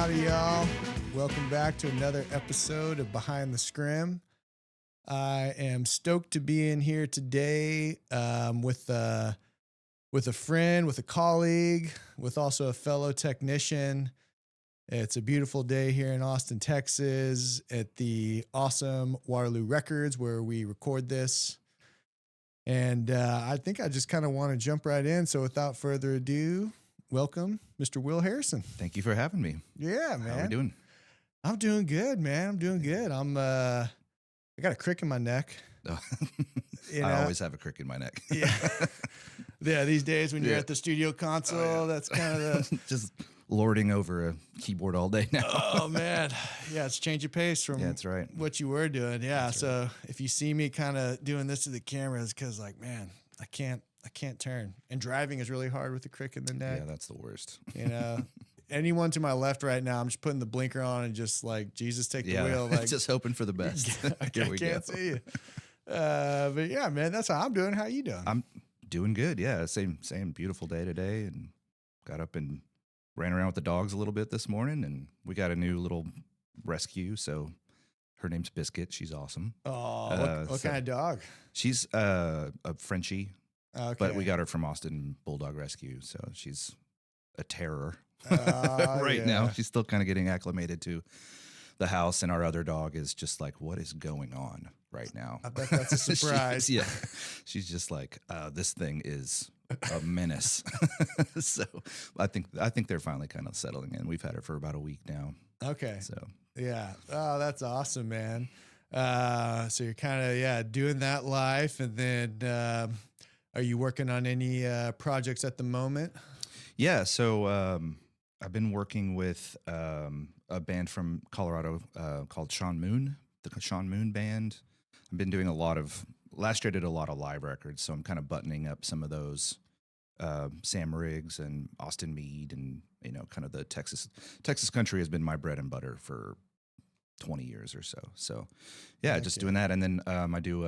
Howdy, y'all. Welcome back to another episode of Behind the Scrim. I am stoked to be in here today with a friend, with a colleague, with also a fellow technician. It's a beautiful day here in Austin, Texas at the awesome Waterloo Records where we record this. And I think I just kind of want to jump right in. So without further ado, welcome, Mr. Will Harrison. Thank you for having me. Yeah, man. How are we doing? I'm doing good, man. I'm doing good. I got a crick in my neck. Oh. You know? I always have a crick in my neck. Yeah. Yeah, these days when you're at the studio console, that's kind of the... Just lording over a keyboard all day now. Oh, man. Yeah, it's change of pace from that's right. what you were doing. Yeah, so if you see me kind of doing this to the camera, it's because, like, man, I can't turn. And driving is really hard with the crick in the neck. Yeah, that's the worst. You know? Anyone to my left right now, I'm just putting the blinker on and just like, Jesus, take the wheel. Like, just hoping for the best. I can't see you. But yeah, man, that's how I'm doing. How you doing? I'm doing good. Yeah, same beautiful day today, and got up and ran around with the dogs a little bit this morning, and we got a new little rescue. So her name's Biscuit. She's awesome. Oh, what kind of dog? She's a Frenchie, Okay. but we got her from Austin Bulldog Rescue, so she's a terror. Right now she's still kind of getting acclimated to the house, and our other dog is just like, what is going on right now? I bet that's a surprise. She's just like, this thing is a menace. So I think they're finally kind of settling in. We've had her for about a week now. Okay. So yeah. Oh, that's awesome, man. So you're kind of doing that life, and then are you working on any projects at the moment? Yeah, so I've been working with a band from Colorado called Sean Moon, the Sean Moon Band. I've been doing last year I did a lot of live records, so I'm kind of buttoning up some of those Sam Riggs and Austin Meade, and kind of the Texas country has been my bread and butter for 20 years or so. So yeah, just doing that. And then I do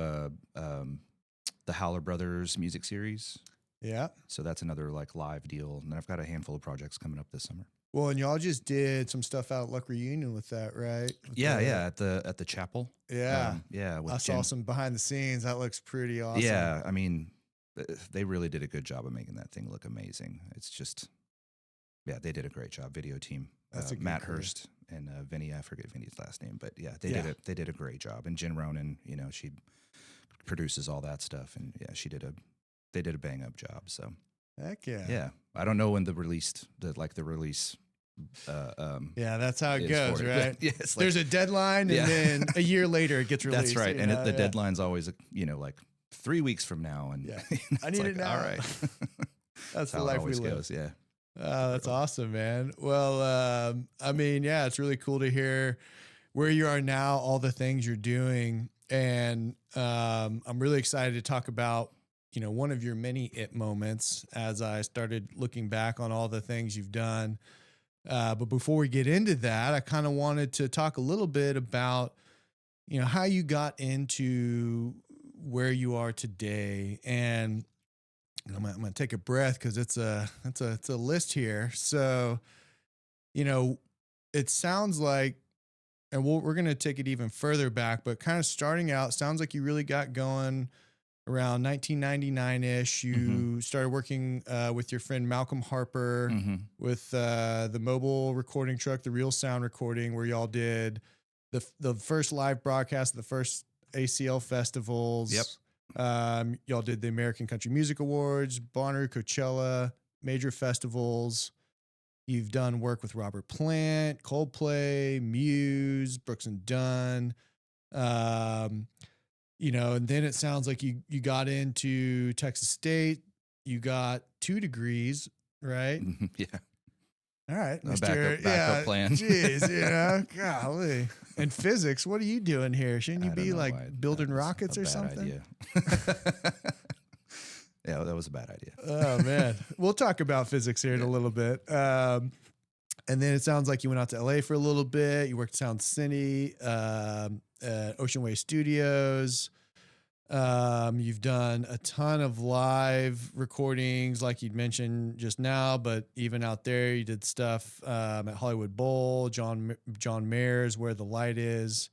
the Howler Brothers music series. Yeah. So that's another like live deal. And then I've got a handful of projects coming up this summer. Well, and y'all just did some stuff out at Luck Reunion with that, right? At the chapel. Yeah. I saw some behind the scenes. That looks pretty awesome. Yeah. I mean, they really did a good job of making that thing look amazing. It's just, they did a great job. Video team. That's Matt Hurst and Vinny. I forget Vinny's last name, but they did a great job. And Jen Ronan, she produces all that stuff, and they did a bang up job. So heck yeah. Yeah. I don't know when the release that's how it goes, right? Yeah, there's a deadline, and then a year later it gets released. That's right. And the deadline's always like 3 weeks from now, and I need it now. All right. That's the life we live. Goes, yeah. That's awesome, man. Well, I mean, it's really cool to hear where you are now, all the things you're doing. And I'm really excited to talk about, one of your many it moments as I started looking back on all the things you've done. But before we get into that, I kind of wanted to talk a little bit about, how you got into where you are today. And I'm going to take a breath because it's a list here. So, it sounds like, and we're going to take it even further back, but kind of starting out, sounds like you really got going around 1999-ish. You started working with your friend Malcolm Harper with the mobile recording truck, the Real Sound Recording, where y'all did the first live broadcast of the first ACL festivals. Yep. Y'all did the American Country Music Awards, Bonnaroo, Coachella, major festivals. You've done work with Robert Plant, Coldplay, Muse, Brooks and Dunn. And then it sounds like you got into Texas State. You got 2 degrees, right? Yeah. All right. Backup plan. Jeez, golly. And physics, what are you doing here? Shouldn't you be building rockets or something? Yeah, that was a bad idea. Oh, man. We'll talk about physics here in a little bit. And then it sounds like you went out to LA for a little bit. You worked at Sound City, Ocean Way Studios. You've done a ton of live recordings, like you'd mentioned just now, but even out there, you did stuff at Hollywood Bowl, John Mayer's Where the Light Is.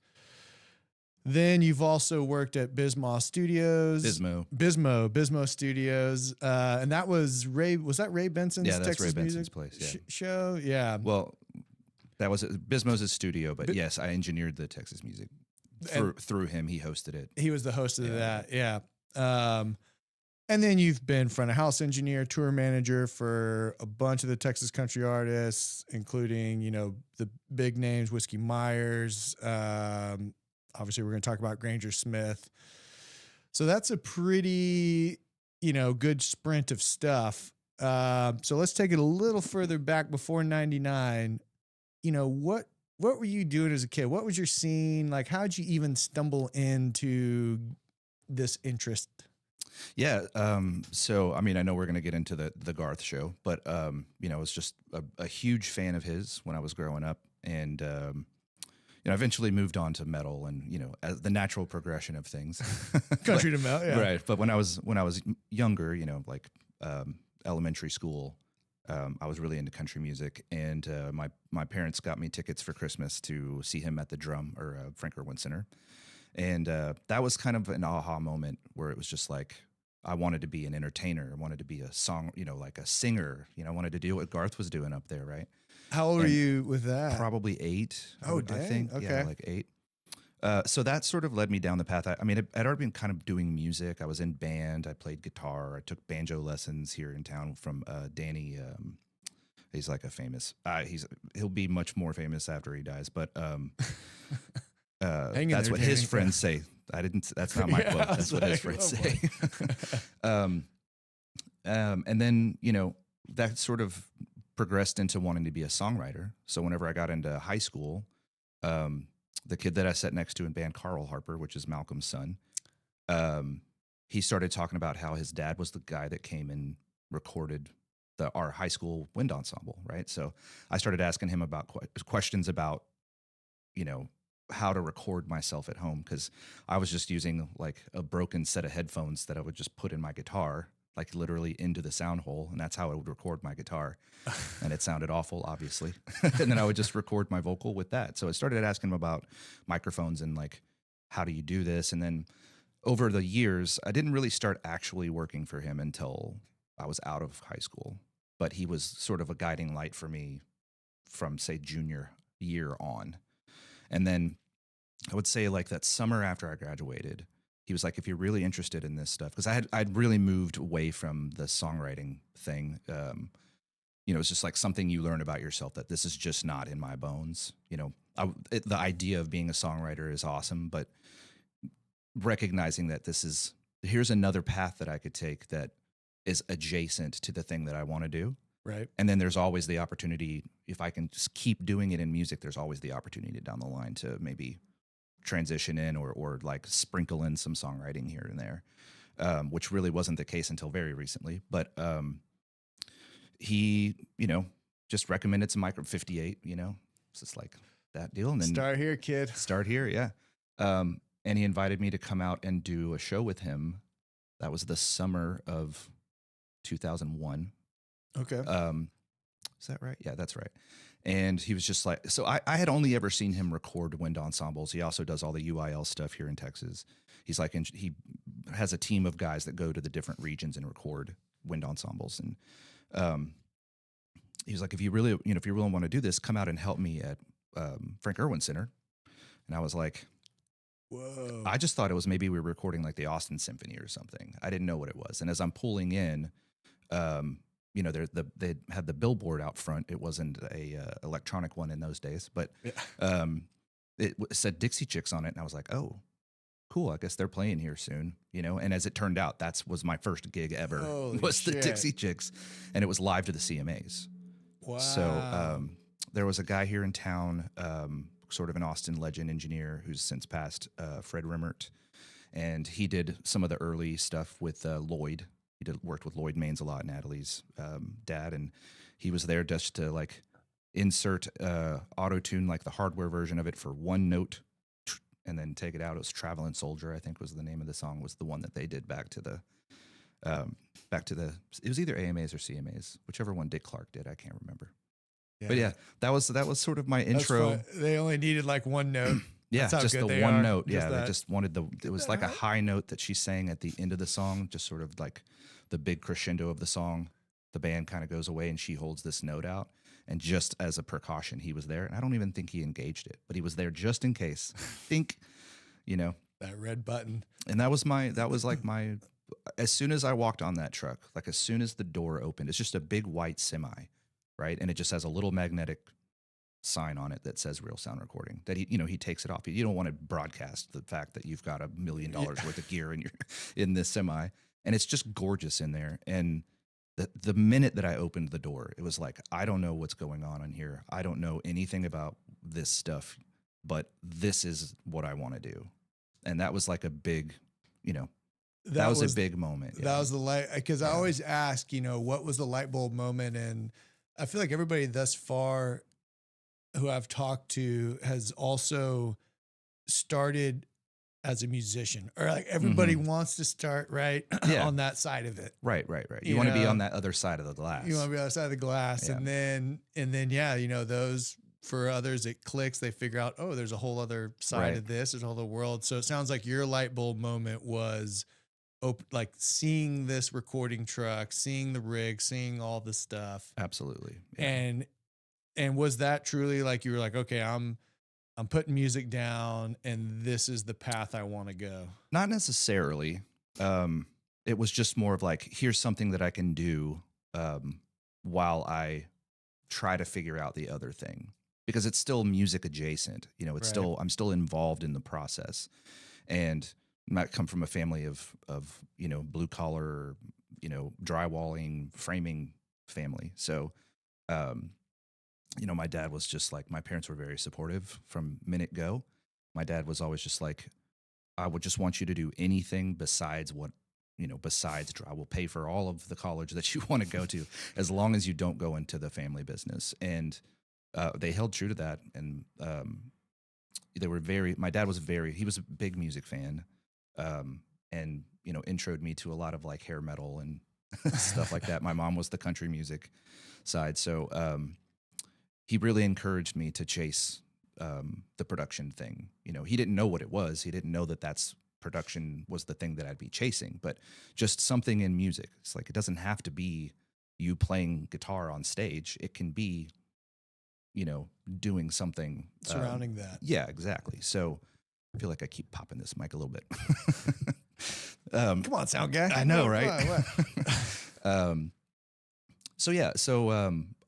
Then you've also worked at Bismarck Studios, Bismo Studios, and that was Ray. Was that Ray Benson's Yeah, that's Texas Ray Music Benson's place. Yeah. show? Yeah. Well, that was Bismo's studio, but yes, I engineered the Texas Music through him. He hosted it. He was the host of that. Yeah. And then you've been front of house engineer, tour manager for a bunch of the Texas country artists, including, the big names, Whiskey Myers. Obviously, we're going to talk about Granger Smith. So that's a pretty, good sprint of stuff. So let's take it a little further back before 99. What were you doing as a kid? What was your scene? Like, how'd you even stumble into this interest? Yeah. So, I mean, I know we're going to get into the Garth show, but, I was just a huge fan of his when I was growing up. And, eventually moved on to metal and, as the natural progression of things. Country to metal, yeah. Right. But when I was younger, like elementary school, I was really into country music, and my parents got me tickets for Christmas to see him at the Drum or Frank Irwin Center, and that was kind of an aha moment where it was just like I wanted to be an entertainer, I wanted to be a like a singer, I wanted to do what Garth was doing up there, right? How old were you with that? Probably 8. Oh, I think. Okay. Yeah, like 8. So that sort of led me down the path. I'd already been kind of doing music. I was in band. I played guitar. I took banjo lessons here in town from Danny. He's like a famous. He'll be much more famous after he dies. But that's what his friends say. That's not my quote. That's what his friends say. And then that sort of progressed into wanting to be a songwriter. So whenever I got into high school. The kid that I sat next to in band, Carl Harper, which is Malcolm's son, he started talking about how his dad was the guy that came and recorded our high school wind ensemble, right? So I started asking him about questions about, how to record myself at home, because I was just using like a broken set of headphones that I would just put in my guitar, like literally into the sound hole, and that's how I would record my guitar. And it sounded awful, obviously. And then I would just record my vocal with that. So I started asking him about microphones and like, how do you do this? And then over the years, I didn't really start actually working for him until I was out of high school. But he was sort of a guiding light for me from, say, junior year on. And then I would say like that summer after I graduated, he was like, if you're really interested in this stuff, because I'd really moved away from the songwriting thing. It's just like something you learn about yourself, that this is just not in my bones. The idea of being a songwriter is awesome, but recognizing that here's another path that I could take that is adjacent to the thing that I want to do. Right. And then there's always the opportunity, if I can just keep doing it in music, there's always the opportunity down the line to maybe transition in or like sprinkle in some songwriting here and there, which really wasn't the case until very recently. But he, just recommended some micro 58, it's just like that deal. And then start here, kid. Start here, yeah. And he invited me to come out and do a show with him. That was the summer of 2001. Okay. Is that right? Yeah, that's right. And he was just like, so I had only ever seen him record wind ensembles. He also does all the UIL stuff here in Texas. He's like, he has a team of guys that go to the different regions and record wind ensembles. And he was like, if you really want to do this, come out and help me at Frank Irwin Center. And I was like, whoa. I just thought it was maybe we were recording like the Austin Symphony or something. I didn't know what it was. And as I'm pulling in, they had the billboard out front. It wasn't a electronic one in those days, but it said Dixie Chicks on it, and I was like, oh, cool. I guess they're playing here soon, And as it turned out, was my first gig ever. Holy was shit. The Dixie Chicks, and it was live to the CMAs. Wow. So there was a guy here in town, sort of an Austin legend engineer who's since passed, Fred Rimmert, and he did some of the early stuff with Lloyd. He worked with Lloyd Maines a lot, Natalie's dad, and he was there just to like insert auto-tune, like the hardware version of it for one note, and then Take It Out. It was Traveling Soldier, I think was the name of the song, was the one that they did back to the, it was either AMAs or CMAs, whichever one Dick Clark did. I can't remember. Yeah. But yeah, that was sort of my intro. They only needed like one note. Yeah, That's how just good the they one are. note. Just Yeah, they that. just wanted it was like a high note that she sang at the end of the song, just sort of like the big crescendo of the song. The band kind of goes away and she holds this note out. And just as a precaution, he was there. And I don't even think he engaged it, but he was there just in case. Think, you know. That red button. And that was like my, as soon as I walked on that truck, like as soon as the door opened, it's just a big white semi, right? And it just has a little magnetic sign on it that says Real Sound Recording, that he takes it off. You don't want to broadcast the fact that you've got $1 million worth of gear in this semi, and it's just gorgeous in there. And the minute that I opened the door, it was like, I don't know what's going on in here. I don't know anything about this stuff, but this is what I want to do. And that was like a big, that was a big moment. That was the light, because I always ask, what was the light bulb moment? And I feel like everybody thus far who I've talked to has also started as a musician, or like everybody wants to start on that side of it. Right. You want to be on that other side of the glass. You want to be on the other side of the glass. Yeah. And then, those, for others, it clicks, they figure out, oh, there's a whole other side of this. There's a whole other world. So it sounds like your light bulb moment was like seeing this recording truck, seeing the rig, seeing all the stuff. Absolutely. Yeah. And was that truly like, you were like, okay, I'm putting music down and this is the path I want to go? Not necessarily. It was just more of like, here's something that I can do while I try to figure out the other thing, because it's still music adjacent. It's I'm still involved in the process. And I come from a family of blue collar, drywalling, framing family. So, my dad was just like, my parents were very supportive from minute go. My dad was always just like, I would just want you to do anything besides besides draw. We'll pay for all of the college that you want to go to, as long as you don't go into the family business. And they held true to that. And they were my dad was he was a big music fan. And introed me to a lot of like hair metal and stuff like that. My mom was the country music side. So, he really encouraged me to chase the production thing. He didn't know what it was. He didn't know that production was the thing that I'd be chasing, but just something in music. It's like, it doesn't have to be you playing guitar on stage. It can be, doing something surrounding that. Yeah, exactly. So I feel like I keep popping this mic a little bit. Come on, sound guy. I know, right?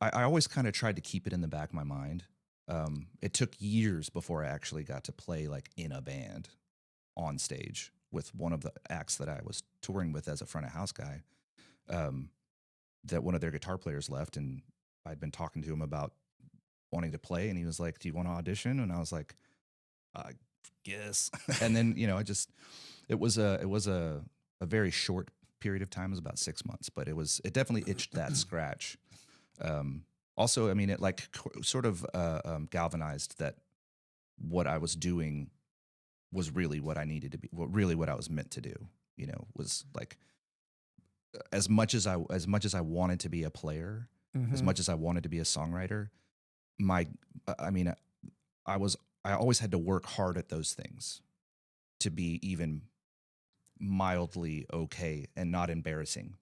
I always kind of tried to keep it in the back of my mind. It took years before I actually got to play like in a band on stage with one of the acts that I was touring with as a front of house guy. That one of their guitar players left, and I'd been talking to him about wanting to play, and he was like, "Do you want to audition?" And I was like, "I guess." And then it was a very short period of time. It was about 6 months, but it definitely itched that scratch. Also, I mean, it like sort of galvanized that what I was doing was really what I needed to be, really what I was meant to do. Was like, as much as I wanted to be a player, as much as I wanted to be a songwriter, I always had to work hard at those things to be even mildly okay and not embarrassing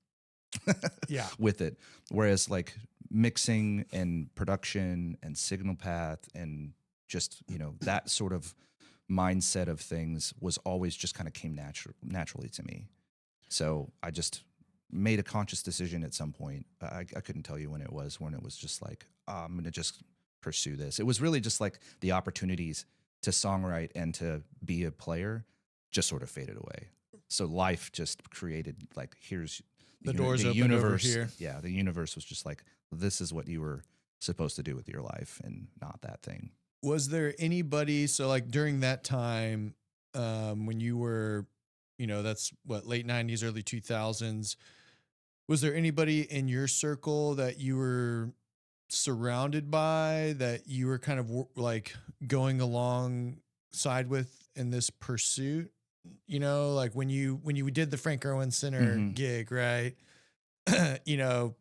with it. Whereas like mixing and production and signal path and just, that sort of mindset of things was always just kind of came naturally to me. So I just made a conscious decision at some point. I couldn't tell you when it was just like, I'm going to just pursue this. It was really just like the opportunities to songwrite and to be a player just sort of faded away. So life just created like, here's the doors open over here. Yeah, the universe was just like, this is what you were supposed to do with your life and not that thing. Was there anybody, so like during that time, when you were, that's what, late 90s, early 2000s, was there anybody in your circle that you were surrounded by, that you were kind of like going alongside with in this pursuit, you know, like when you did the Frank Irwin Center Hmm. gig, right? You know,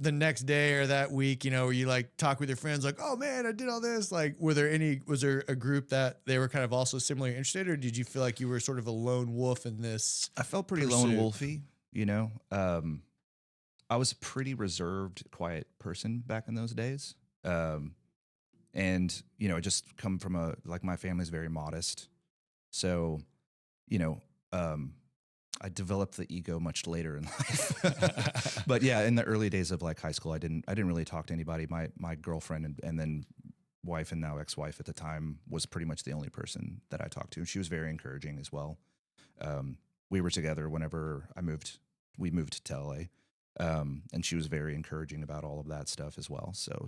the next day or that week, you know, where you like talk with your friends, like, oh man, I did all this. Like, was there a group that they were kind of also similarly interested, or did you feel like you were sort of a lone wolf in this I felt pretty lone pursuit? wolfy, you know. I was a pretty reserved, quiet person back in those days. Um, and you know, I just come from a like my family's very modest, so you know, um, I developed the ego much later in life. But yeah, in the early days of like high school, I didn't really talk to anybody. My girlfriend and then wife and now ex-wife at the time was pretty much the only person that I talked to, and she was very encouraging as well. We were together whenever we moved to LA. And she was very encouraging about all of that stuff as well. So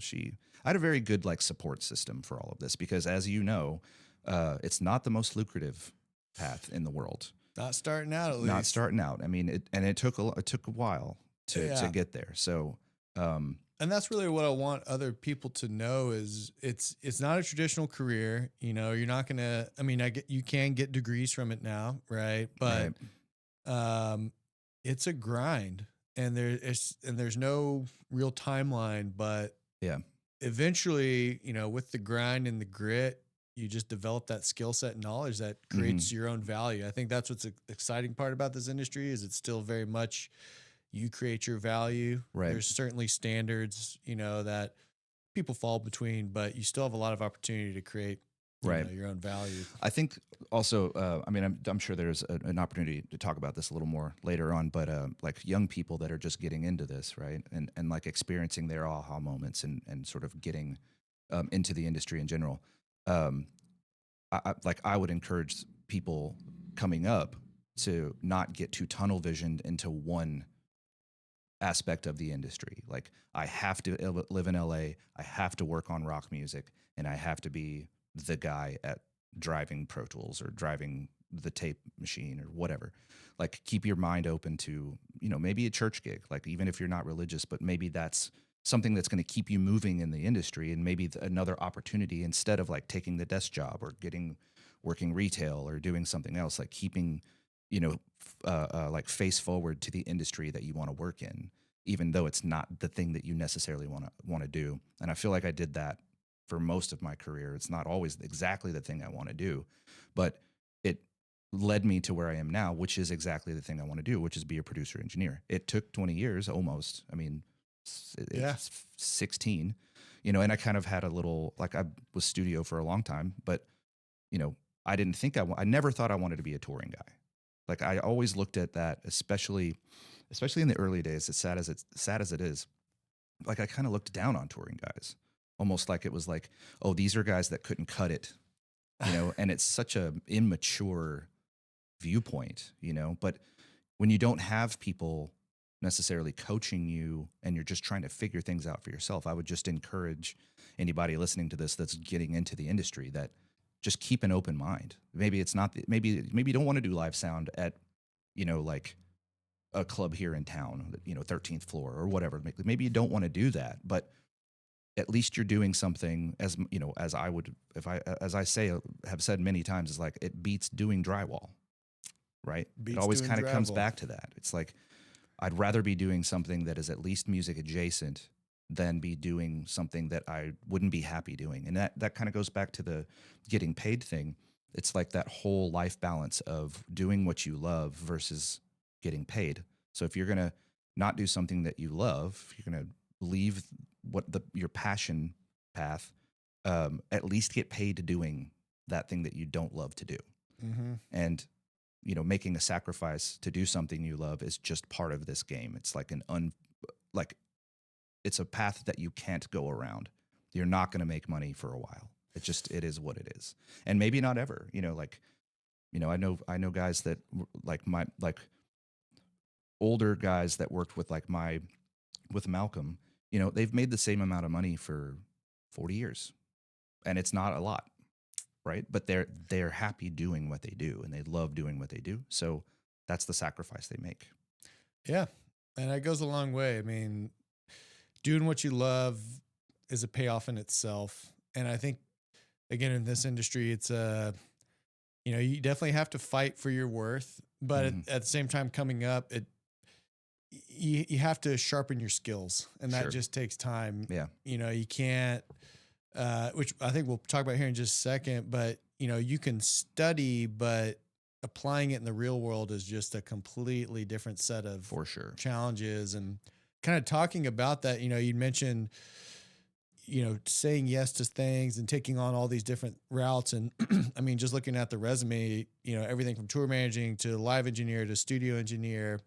I had a very good like support system for all of this because, as you know, it's not the most lucrative path in the world. Not starting out, at Not least. starting out. I mean, it took a while to Yeah. get there. So, And that's really what I want other people to know is it's not a traditional career. You know, you're not gonna. I mean, you can get degrees from it now, right? But right, it's a grind, and there's no real timeline. But yeah, eventually, you know, with the grind and the grit, you just develop that skill set and knowledge that creates your own value. I think that's what's exciting part about this industry is it's still very much you create your value. right. There's certainly standards, you know, that people fall between, but you still have a lot of opportunity to create, you Right. know, your own value. I think also, I mean, I'm sure there's an opportunity to talk about this a little more later on, but like young people that are just getting into this, right, and like experiencing their aha moments and sort of getting into the industry in general. Um, I would encourage people coming up to not get too tunnel visioned into one aspect of the industry. Like I have to live in LA, I have to work on rock music, and I have to be the guy at driving Pro Tools or driving the tape machine or whatever. Like keep your mind open to, you know, maybe a church gig, like even if you're not religious, but maybe that's something that's going to keep you moving in the industry and maybe another opportunity instead of like taking the desk job or working retail or doing something else, like keeping, you know, like face forward to the industry that you want to work in, even though it's not the thing that you necessarily want to do. And I feel like I did that for most of my career. It's not always exactly the thing I want to do, but it led me to where I am now, which is exactly the thing I want to do, which is be a producer engineer. It took 20 years almost. I mean, it's 16, you know, and I kind of had a little, like I was studio for a long time, but you know, I never thought I wanted to be a touring guy. Like I always looked at that, especially in the early days, as sad as it is, like I kind of looked down on touring guys, almost like it was like, oh, these are guys that couldn't cut it, you know, and it's such a immature viewpoint, you know, but when you don't have people necessarily coaching you and you're just trying to figure things out for yourself, I would just encourage anybody listening to this that's getting into the industry that just keep an open mind. Maybe it's not, maybe you don't want to do live sound at, you know, like a club here in town, you know, 13th floor or whatever. Maybe you don't want to do that, but at least you're doing something, as you know, as I would, as I say, have said many times, is like it beats doing drywall, right? It Beats always doing kind of comes drywall. back to that. It's like, I'd rather be doing something that is at least music adjacent than be doing something that I wouldn't be happy doing. And that kind of goes back to the getting paid thing. It's like that whole life balance of doing what you love versus getting paid. So if you're going to not do something that you love, you're going to leave your passion path, at least get paid doing that thing that you don't love to do. Mm-hmm. And you know, making a sacrifice to do something you love is just part of this game. It's like like it's a path that you can't go around. You're not going to make money for a while. It is what it is. And maybe not ever, you know, like, you know, I know guys that like older guys that worked with with Malcolm, you know, they've made the same amount of money for 40 years and it's not a lot. Right. But they're happy doing what they do and they love doing what they do. So that's the sacrifice they make. Yeah. And that goes a long way. I mean, doing what you love is a payoff in itself. And I think, again, in this industry, it's you definitely have to fight for your worth, but at the same time coming up, you have to sharpen your skills, and that Sure. just takes time. Yeah. You can't, which I think we'll talk about here in just a second, but you can study, but applying it in the real world is just a completely different set of For sure. challenges. And kind of talking about that, you mentioned, saying yes to things and taking on all these different routes. And I mean, just looking at the resume, everything from tour managing to live engineer to studio engineer.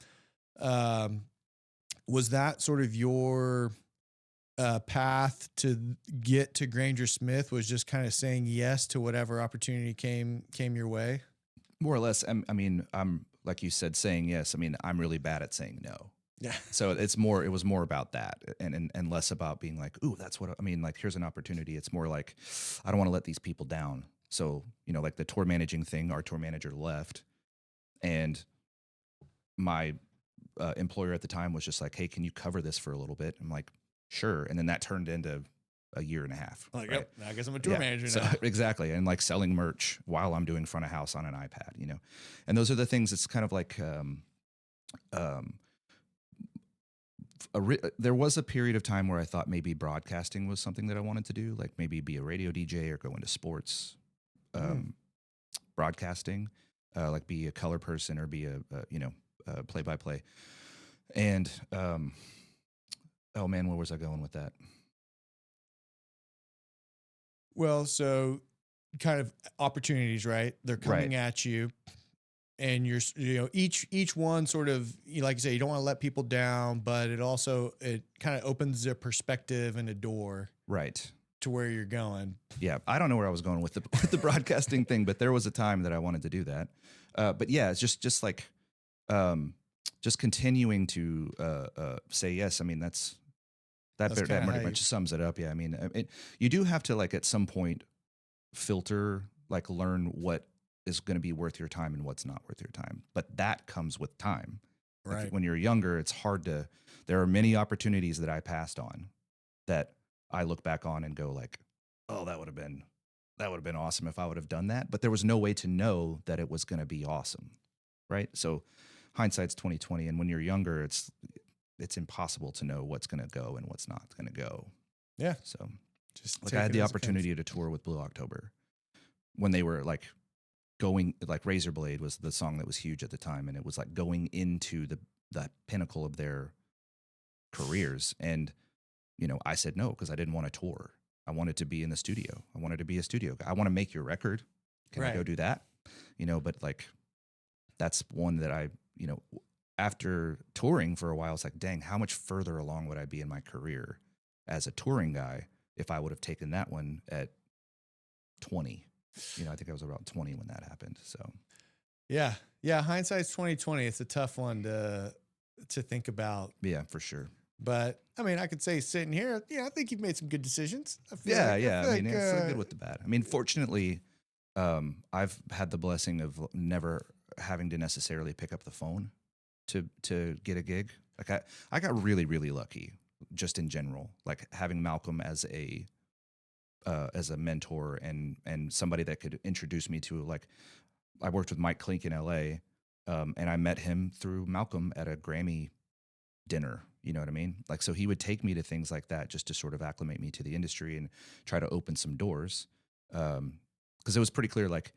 Was that sort of your path to get to Granger Smith, was just kind of saying yes to whatever opportunity came your way? More or less. I mean, I'm like you said, saying yes. I mean, I'm really bad at saying no. Yeah. So it was more about that and less about being like, ooh, that's what I mean. Like, here's an opportunity. It's more like, I don't want to let these people down. So, like the tour managing thing, our tour manager left, and my employer at the time was just like, hey, can you cover this for a little bit? I'm like, sure. And then that turned into a year and a half. Like, right? yep, I guess I'm a tour manager So, now. exactly. And like selling merch while I'm doing front of house on an iPad, and those are the things. It's kind of like, there was a period of time where I thought maybe broadcasting was something that I wanted to do, like maybe be a radio DJ or go into sports broadcasting, like be a color person or be a play-by-play. And oh man, where was I going with that? Well, so kind of opportunities, right? They're coming at you, and you're, each one sort of, like you say, you don't want to let people down, but it kind of opens a perspective and a door, right, to where you're going. Yeah, I don't know where I was going with the broadcasting thing, but there was a time that I wanted to do that. But yeah, it's just like just continuing to say yes. I mean, that pretty much sums it up. Yeah, I mean, you do have to, like, at some point filter, like, learn what is going to be worth your time and what's not worth your time. But that comes with time. Right. Like, when you're younger, it's hard to. There are many opportunities that I passed on that I look back on and go like, oh, that would have been awesome if I would have done that. But there was no way to know that it was going to be awesome, right? So hindsight's 20/20, and when you're younger, it's impossible to know what's going to go and what's not going to go. Yeah. So just like, I had the opportunity to tour with Blue October when they were like going, like, Razor Blade was the song that was huge at the time, and it was like going into the pinnacle of their careers. And I said no, because I didn't want to tour. I wanted to be in the studio. I wanted to be a studio guy. I want to make your record. Can I go do that? But like, that's one that I, after touring for a while, it's like, dang, how much further along would I be in my career as a touring guy if I would have taken that one at 20? I think I was around 20 when that happened. So yeah, hindsight's 20/20. It's a tough one to think about. Yeah, for sure. But I mean, I could say sitting here, I think you've made some good decisions. I mean, it's the good with the bad. I mean, fortunately, I've had the blessing of never having to necessarily pick up the phone to get a gig. Like, I got really, really lucky just in general, like having Malcolm as a mentor and somebody that could introduce me to, like, I worked with Mike Klink in LA, and I met him through Malcolm at a Grammy dinner. You know what I mean? Like, so he would take me to things like that just to sort of acclimate me to the industry and try to open some doors. Because it was pretty clear, like,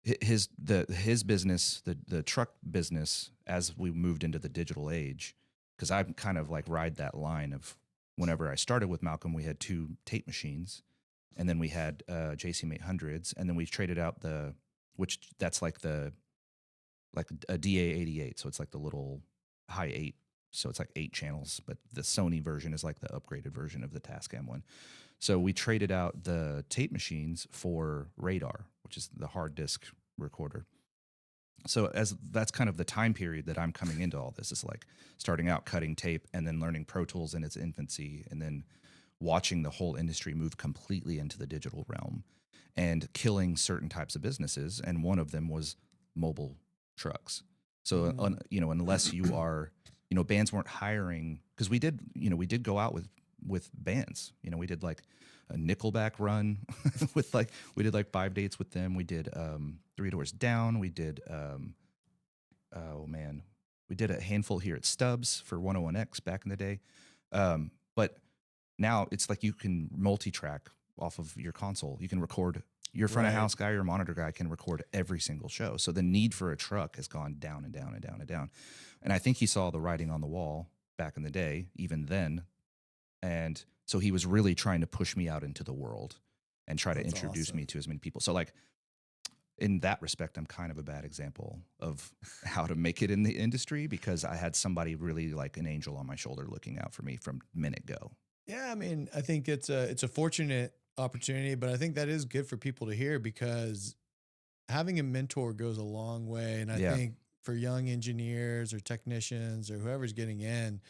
his business, the truck business, as we moved into the digital age, because I kind of like ride that line of, whenever I started with Malcolm, we had 2 tape machines, and then we had JCM 800s, and then we traded out that's like a DA88, so it's like the little high 8. So it's like 8 channels, but the Sony version is like the upgraded version of the Tascam one. So we traded out the tape machines for Radar, which is the hard disk recorder. So that's kind of the time period that I'm coming into all this, is like starting out cutting tape and then learning Pro Tools in its infancy, and then watching the whole industry move completely into the digital realm and killing certain types of businesses. And one of them was mobile trucks. So, unless you are, bands weren't hiring, because we did go out with with bands. You know, we did like a Nickelback run with like, we did like 5 dates with them. We did 3 Doors Down. We did, oh man, we did a handful here at Stubbs for 101X back in the day. But now it's like you can multi-track off of your console. You can record your front of house guy or monitor guy can record every single show. So the need for a truck has gone down and down and down and down. And I think he saw the writing on the wall back in the day, even then. And so he was really trying to push me out into the world and try to introduce me to as many people. So like in that respect, I'm kind of a bad example of how to make it in the industry because I had somebody really like an angel on my shoulder looking out for me from minute go. Yeah. I mean, I think it's a fortunate opportunity, but I think that is good for people to hear because having a mentor goes a long way. And I think for young engineers or technicians or whoever's getting in,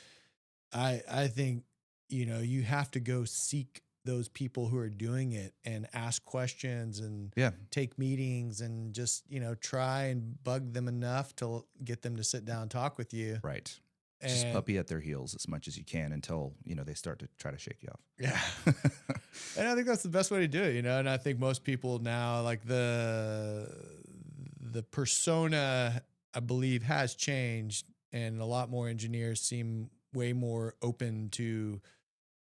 I think, you know, you have to go seek those people who are doing it and ask questions and take meetings and just, you know, try and bug them enough to get them to sit down and talk with you. Right. Just puppy at their heels as much as you can until, you know, they start to try to shake you off. Yeah. And I think that's the best way to do it, you know, and I think most people now, like the persona, I believe, has changed and a lot more engineers seem way more open to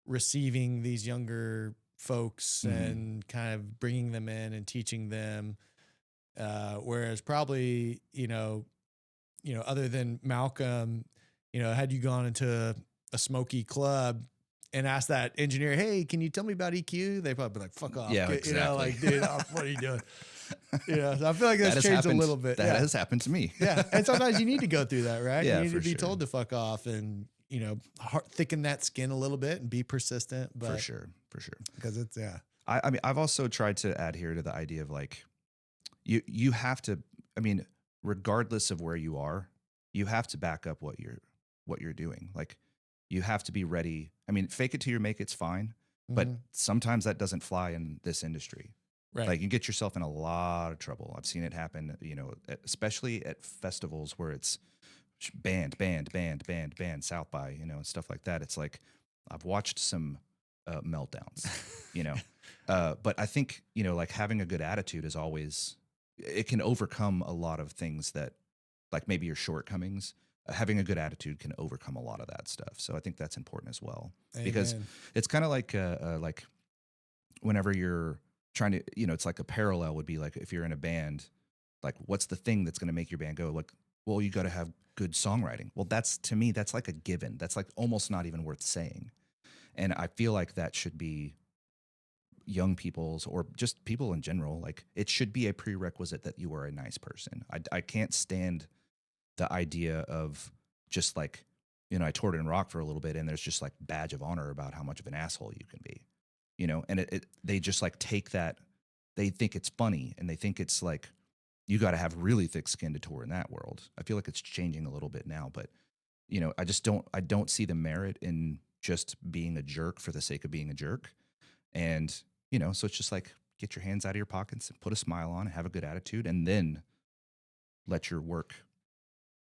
receiving these younger folks and kind of bringing them in and teaching them. Whereas probably, you know, other than Malcolm, you know, had you gone into a smoky club and asked that engineer, hey, can you tell me about EQ? They'd probably be like, fuck off. Yeah, exactly. You know, like, dude, what are you doing? You know, so I feel like that's changed a little bit. That has happened to me. Yeah. And sometimes you need to go through that, right? Yeah, you need to be told to fuck off and, you know, thicken that skin a little bit and be persistent. But For sure. Because it's, I mean, I've also tried to adhere to the idea of like, you have to, I mean, regardless of where you are, you have to back up what you're doing. Like you have to be ready. I mean, fake it till you make it's fine, but sometimes that doesn't fly in this industry. Right. Like you get yourself in a lot of trouble. I've seen it happen, you know, especially at festivals where it's band, South by, you know, and stuff like that. It's like, I've watched some meltdowns, you know, but I think, you know, like having a good attitude is always, it can overcome a lot of things that like maybe your shortcomings. Having a good attitude can overcome a lot of that stuff. So I think that's important as well. Amen. Because it's kind of like whenever you're trying to, you know, it's like a parallel would be like, if you're in a band, like what's the thing that's going to make your band go? Like, well, you got to have good songwriting. Well, that's, to me, that's like a given. That's like almost not even worth saying. And I feel like that should be young people's or just people in general. Like it should be a prerequisite that you are a nice person. I can't stand the idea of just like, you know, I toured in rock for a little bit and there's just like badge of honor about how much of an asshole you can be, you know, and they just like take that, they think it's funny and they think it's like, you got to have really thick skin to tour in that world. I feel like it's changing a little bit now, but you know, I don't see the merit in just being a jerk for the sake of being a jerk. And, you know, so it's just like, get your hands out of your pockets and put a smile on and have a good attitude and then let your work,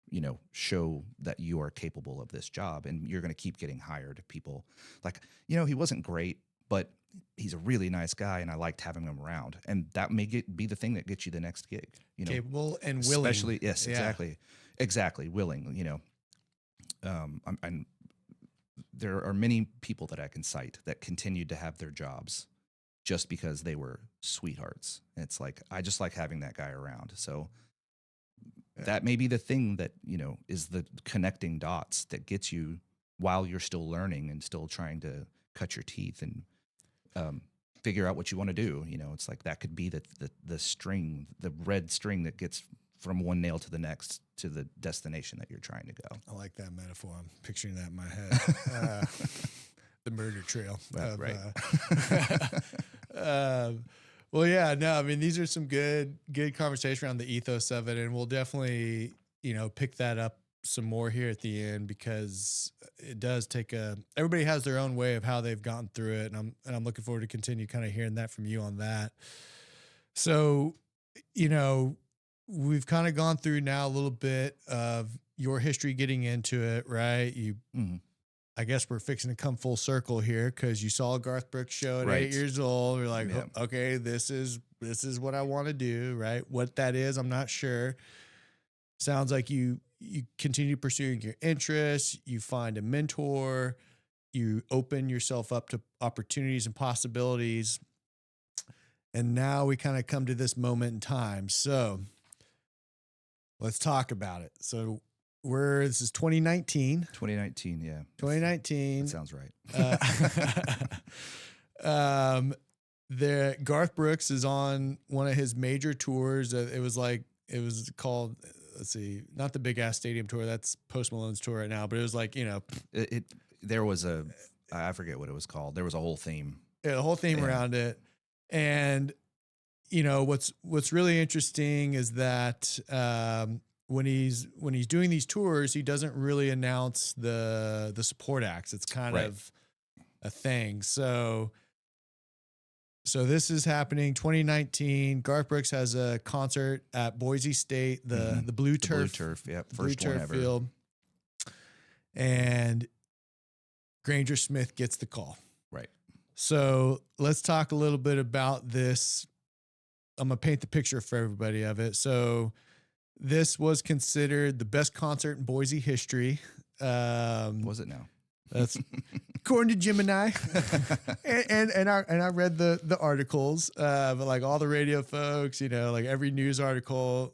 you know, show that you are capable of this job and you're going to keep getting hired. People like, you know, he wasn't great, but he's a really nice guy and I liked having him around. And that may be the thing that gets you the next gig, you know, capable and willing. Especially, yes, exactly. Willing, you know, and there are many people that I can cite that continued to have their jobs just because they were sweethearts. And it's like, I just like having that guy around. So that may be the thing that, you know, is the connecting dots that gets you while you're still learning and still trying to cut your teeth and figure out what you want to do. You know, it's like that could be the string, the red string that gets from one nail to the next to the destination that you're trying to go. I like that metaphor. I'm picturing that in my head. The murder trail. Right. Well, yeah, no, I mean, these are some good conversation around the ethos of it. And we'll definitely, you know, pick that up some more here at the end because it does take everybody has their own way of how they've gotten through it. And I'm looking forward to continue kind of hearing that from you on that. So, you know, we've kind of gone through now a little bit of your history getting into it, right? You I guess we're fixing to come full circle here because you saw a Garth Brooks show at Right. 8 years old. You're like, Yeah. okay, this is what I want to do, right? What that is, I'm not sure. Sounds like you continue pursuing your interests. You find a mentor. You open yourself up to opportunities and possibilities. And now we kind of come to this moment in time. So let's talk about it. So this is 2019. 2019, yeah. 2019. That sounds right. The Garth Brooks is on one of his major tours. It was called, let's see, not the Big Ass Stadium tour. That's Post Malone's tour right now. But it was like, There was I forget what it was called. There was a whole theme. Yeah, the whole theme around it. And what's really interesting is that when he's doing these tours, he doesn't really announce the support acts. It's kind of a thing. So this is happening 2019. Garth Brooks has a concert at Boise State, the Blue Turf. Blue Turf, yeah, Blue first one Turf ever. Field. And Granger Smith gets the call. Right. So let's talk a little bit about this. I'm going to paint the picture for everybody of it. So this was considered the best concert in Boise history. Was it now? That's according to Gemini. and I read the articles, but like all the radio folks, like every news article,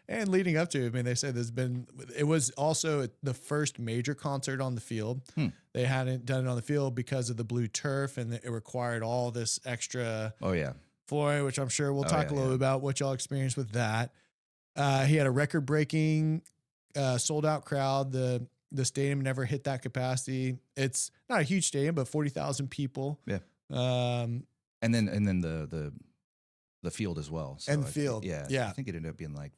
and leading up to it, I mean, they said it was also the first major concert on the field. They hadn't done it on the field because of the blue turf, and it required all this extra flooring, which I'm sure we'll talk a little bit about what y'all experienced with that. He had a record-breaking sold-out crowd. The stadium never hit that capacity. It's not a huge stadium, but 40,000 people. Yeah. And then the field as well. So and the field. I think it ended up being like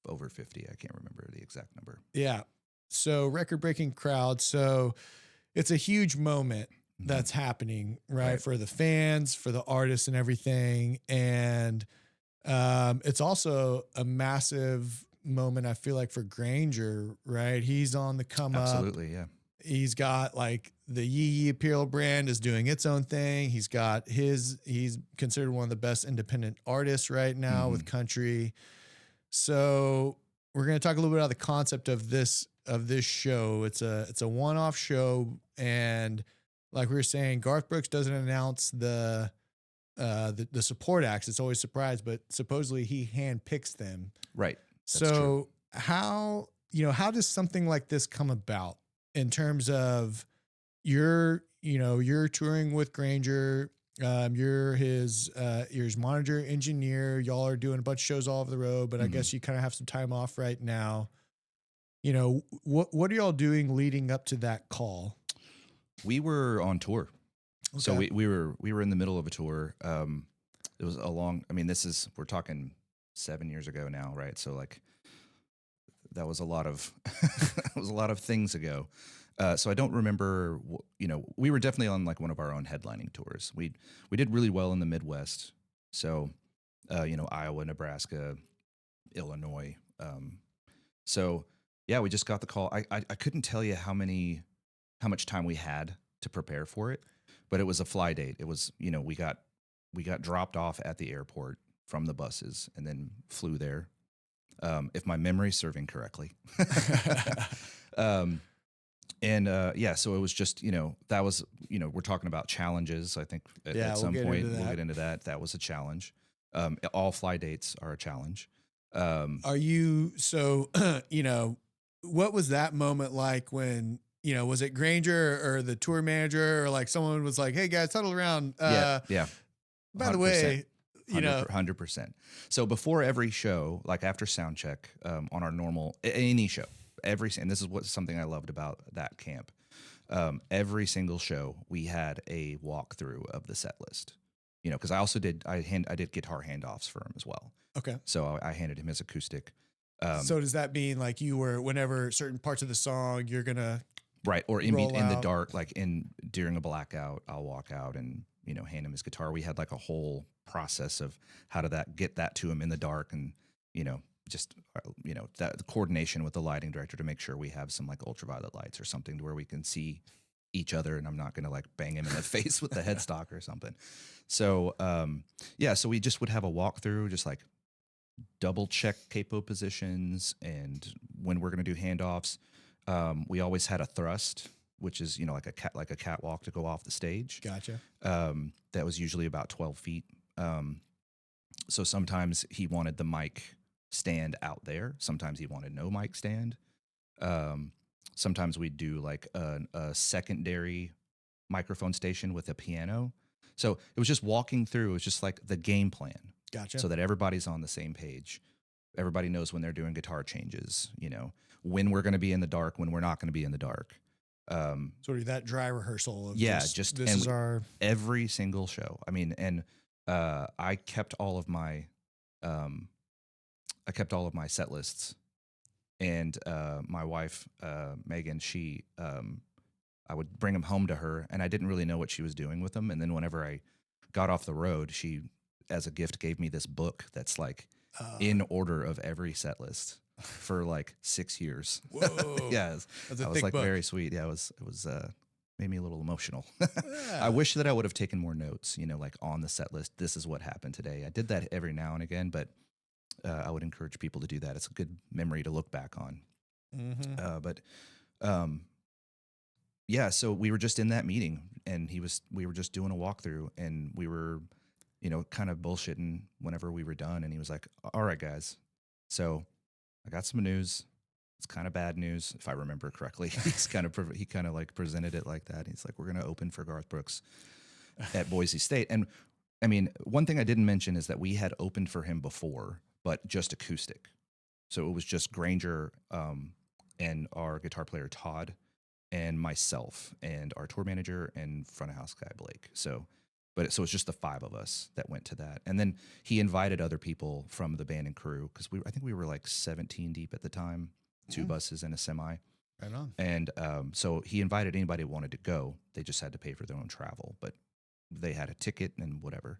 over 50. I can't remember the exact number. Yeah. So record-breaking crowd. So it's a huge moment that's happening, right? For the fans, for the artists and everything. And it's also a massive moment, I feel like, for Granger, right? He's on the come up. Absolutely, yeah. He's got like the Yee Yee Apparel brand is doing its own thing. He's considered one of the best independent artists right now with country. So we're going to talk a little bit about the concept of this show. It's a one-off show, and like we were saying, Garth Brooks doesn't announce the support acts. It's always a surprise, but supposedly he handpicks them. Right. That's true. How does something like this come about in terms of you're touring with Granger, you're his manager, engineer, y'all are doing a bunch of shows all over the road, but I guess you kind of have some time off right now. What are y'all doing leading up to that call? We were on tour. Okay. So we were in the middle of a tour. It was we're talking 7 years ago now, right? So like that was a lot of things ago. So I don't remember. We were definitely on like one of our own headlining tours. We did really well in the Midwest. So Iowa, Nebraska, Illinois. So yeah, we just got the call. I couldn't tell you how much time we had to prepare for it, but it was a fly date. It was we got dropped off at the airport from the buses and then flew there. If my memory's serving correctly. So it was just, that was, we're talking about challenges. I think at some point we'll get into that. That was a challenge. All fly dates are a challenge. What was that moment like when, was it Granger or the tour manager or like someone was like, hey guys, huddle around. Yeah. By the way, 100%. So before every show, like after sound check, on our normal, any show, and this is something I loved about that camp. Every single show we had a walkthrough of the set list, cause I also did guitar handoffs for him as well. Okay. So I handed him his acoustic. So does that mean like whenever certain parts of the song you're going to right. Or in the dark, like during a blackout, I'll walk out and, hand him his guitar. We had like a whole process of how to get that to him in the dark and, that the coordination with the lighting director to make sure we have some like ultraviolet lights or something to where we can see each other, and I'm not going to like bang him in the face with the headstock or something. So, yeah, so we just would have a walkthrough, just like double check capo positions. And when we're going to do handoffs, we always had a thrust, which is, like a catwalk to go off the stage. Gotcha. That was usually about 12 feet. So sometimes he wanted the mic stand out there. Sometimes he wanted no mic stand. Sometimes we'd do like a secondary microphone station with a piano. So it was just walking through. It was just like the game plan. Gotcha. So that everybody's on the same page. Everybody knows when they're doing guitar changes, when we're going to be in the dark, when we're not going to be in the dark. Sort of that dry rehearsal. Of This is our every single show. I mean, and I kept all of my set lists, and my wife Megan, I would bring them home to her, and I didn't really know what she was doing with them. And then whenever I got off the road, she, as a gift, gave me this book that's like in order of every set list for like 6 years. Whoa. Yeah, that was like book. very sweet. Yeah, it was made me a little emotional. Yeah. I wish that I would have taken more notes, like on the set list. This is what happened today. I did that every now and again, but I would encourage people to do that. It's a good memory to look back on. Mm-hmm. Yeah, so we were just in that meeting, and we were just doing a walkthrough, and we were, kind of bullshitting whenever we were done. And he was like, "All right, guys, so I got some news. It's kind of bad news, if I remember correctly." He kind of like presented it like that. He's like, "We're going to open for Garth Brooks at Boise State." And I mean, one thing I didn't mention is that we had opened for him before, but just acoustic. So it was just Granger and our guitar player Todd and myself and our tour manager and front of house guy Blake. So it's just the 5 of us that went to that. And then he invited other people from the band and crew, because I think we were like 17 deep at the time, 2 buses and a semi. Right on. And so he invited anybody who wanted to go. They just had to pay for their own travel, but they had a ticket and whatever.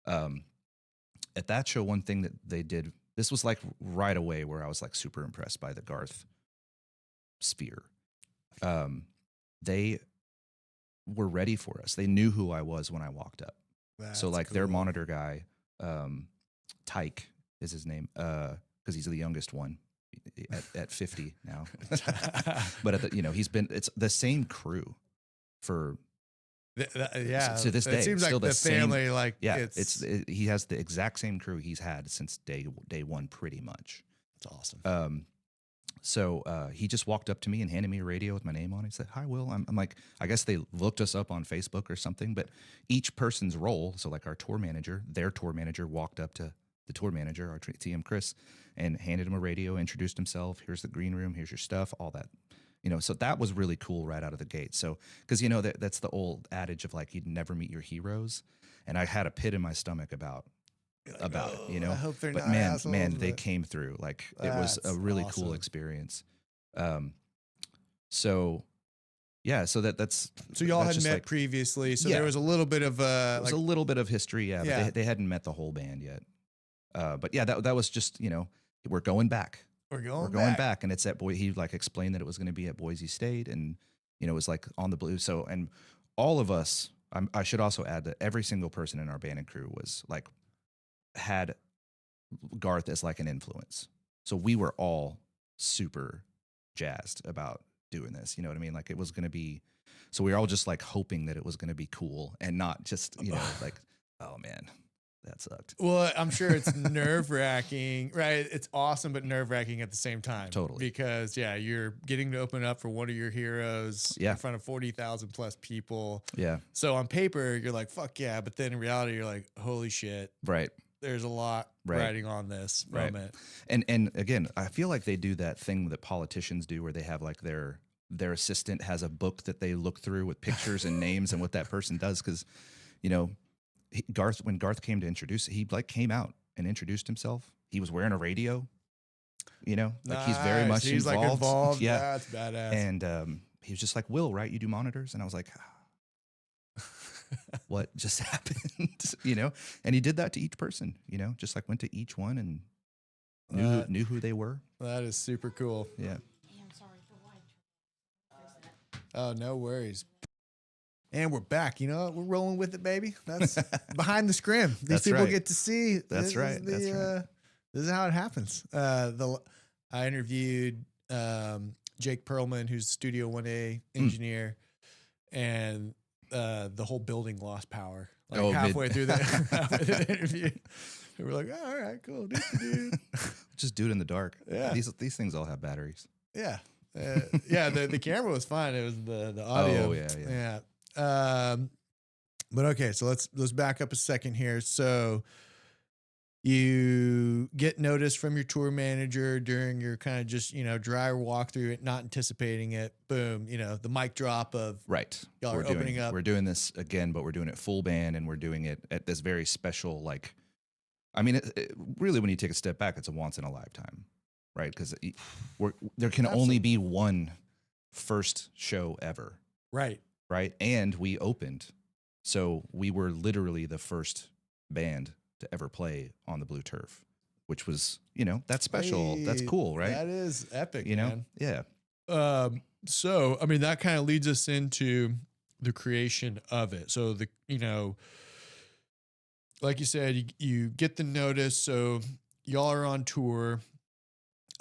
At that show, one thing that they did, this was like right away where I was like super impressed by the Garth sphere. They were ready for us. They knew who I was when I walked up. So like their monitor guy, Tyke is his name, because he's the youngest one at 50 now. But it's the same crew for to this day. It seems still like the family, like he has the exact same crew he's had since day one, pretty much. It's awesome. So he just walked up to me and handed me a radio with my name on it. He said, "Hi, Will." I'm like, I guess they looked us up on Facebook or something, but each person's role, so like our tour manager, their tour manager walked up to the tour manager, our TM Chris, and handed him a radio, introduced himself. "Here's the green room. Here's your stuff," all that. So that was really cool right out of the gate. So, because, that's the old adage of like, you'd never meet your heroes. And I had a pit in my stomach about it, I hope they're but not man, assholes, they came through. Like, it was a really cool experience. So yeah, so that's so y'all had just met like, previously. So yeah, there was a little bit of a little bit of history. Yeah. Yeah. But they hadn't met the whole band yet. But yeah, that was just, we're going back. We're going back, and it's at Boise. He like explained that it was going to be at Boise State, and it was like on the blue. So, and all of us, I should also add that every single person in our band and crew was like, had Garth as like an influence. So we were all super jazzed about doing this. You know what I mean? Like, it was going to be, so we were all just like hoping that it was going to be cool and not just, like, oh man, that sucked. Well, I'm sure it's nerve-wracking, right? It's awesome, but nerve-wracking at the same time. Totally. Because, you're getting to open up for one of your heroes in front of 40,000 plus people. Yeah. So on paper, you're like, fuck yeah. But then in reality, you're like, holy shit. Right. There's a lot riding on this moment. And again, I feel like they do that thing that politicians do where they have like their assistant has a book that they look through with pictures and names and what that person does. Because, when Garth came to introduce, he like came out and introduced himself. He was wearing a radio, like he's very much involved. Like involved. Yeah, that's badass. And he was just like, "Will, right? You do monitors?" And I was like, what just happened? And he did that to each person, just like went to each one and knew who they were. That is super cool. Yeah. I'm sorry for why. Oh, no worries. And we're back. You know what? We're rolling with it, baby. That's Behind the Scrim. These That's people right. get to see. That's right. That's right. This is how it happens. I interviewed Jake Perlman, who's Studio 1A engineer, and the whole building lost power. Like halfway through the interview. And we're like, oh, all right, cool. Dude. Just do it in the dark. Yeah. These things all have batteries. Yeah. The camera was fine. It was the audio. Oh, yeah. But okay, so let's back up a second here. So you get notice from your tour manager during your kind of just, dry walkthrough, not anticipating it. Boom, the mic drop of right. Y'all are opening up. We're doing this again, but we're doing it full band, and we're doing it at this very special, like, I mean, really, when you take a step back, it's a once in a lifetime, right? Because there can only be one first show ever. Right. Right. And we opened. So we were literally the first band to ever play on the blue turf, which was, that's special. That's cool, right? That is epic, man. Yeah. So, I mean, that kind of leads us into the creation of it. So like you said, you get the notice. So y'all are on tour.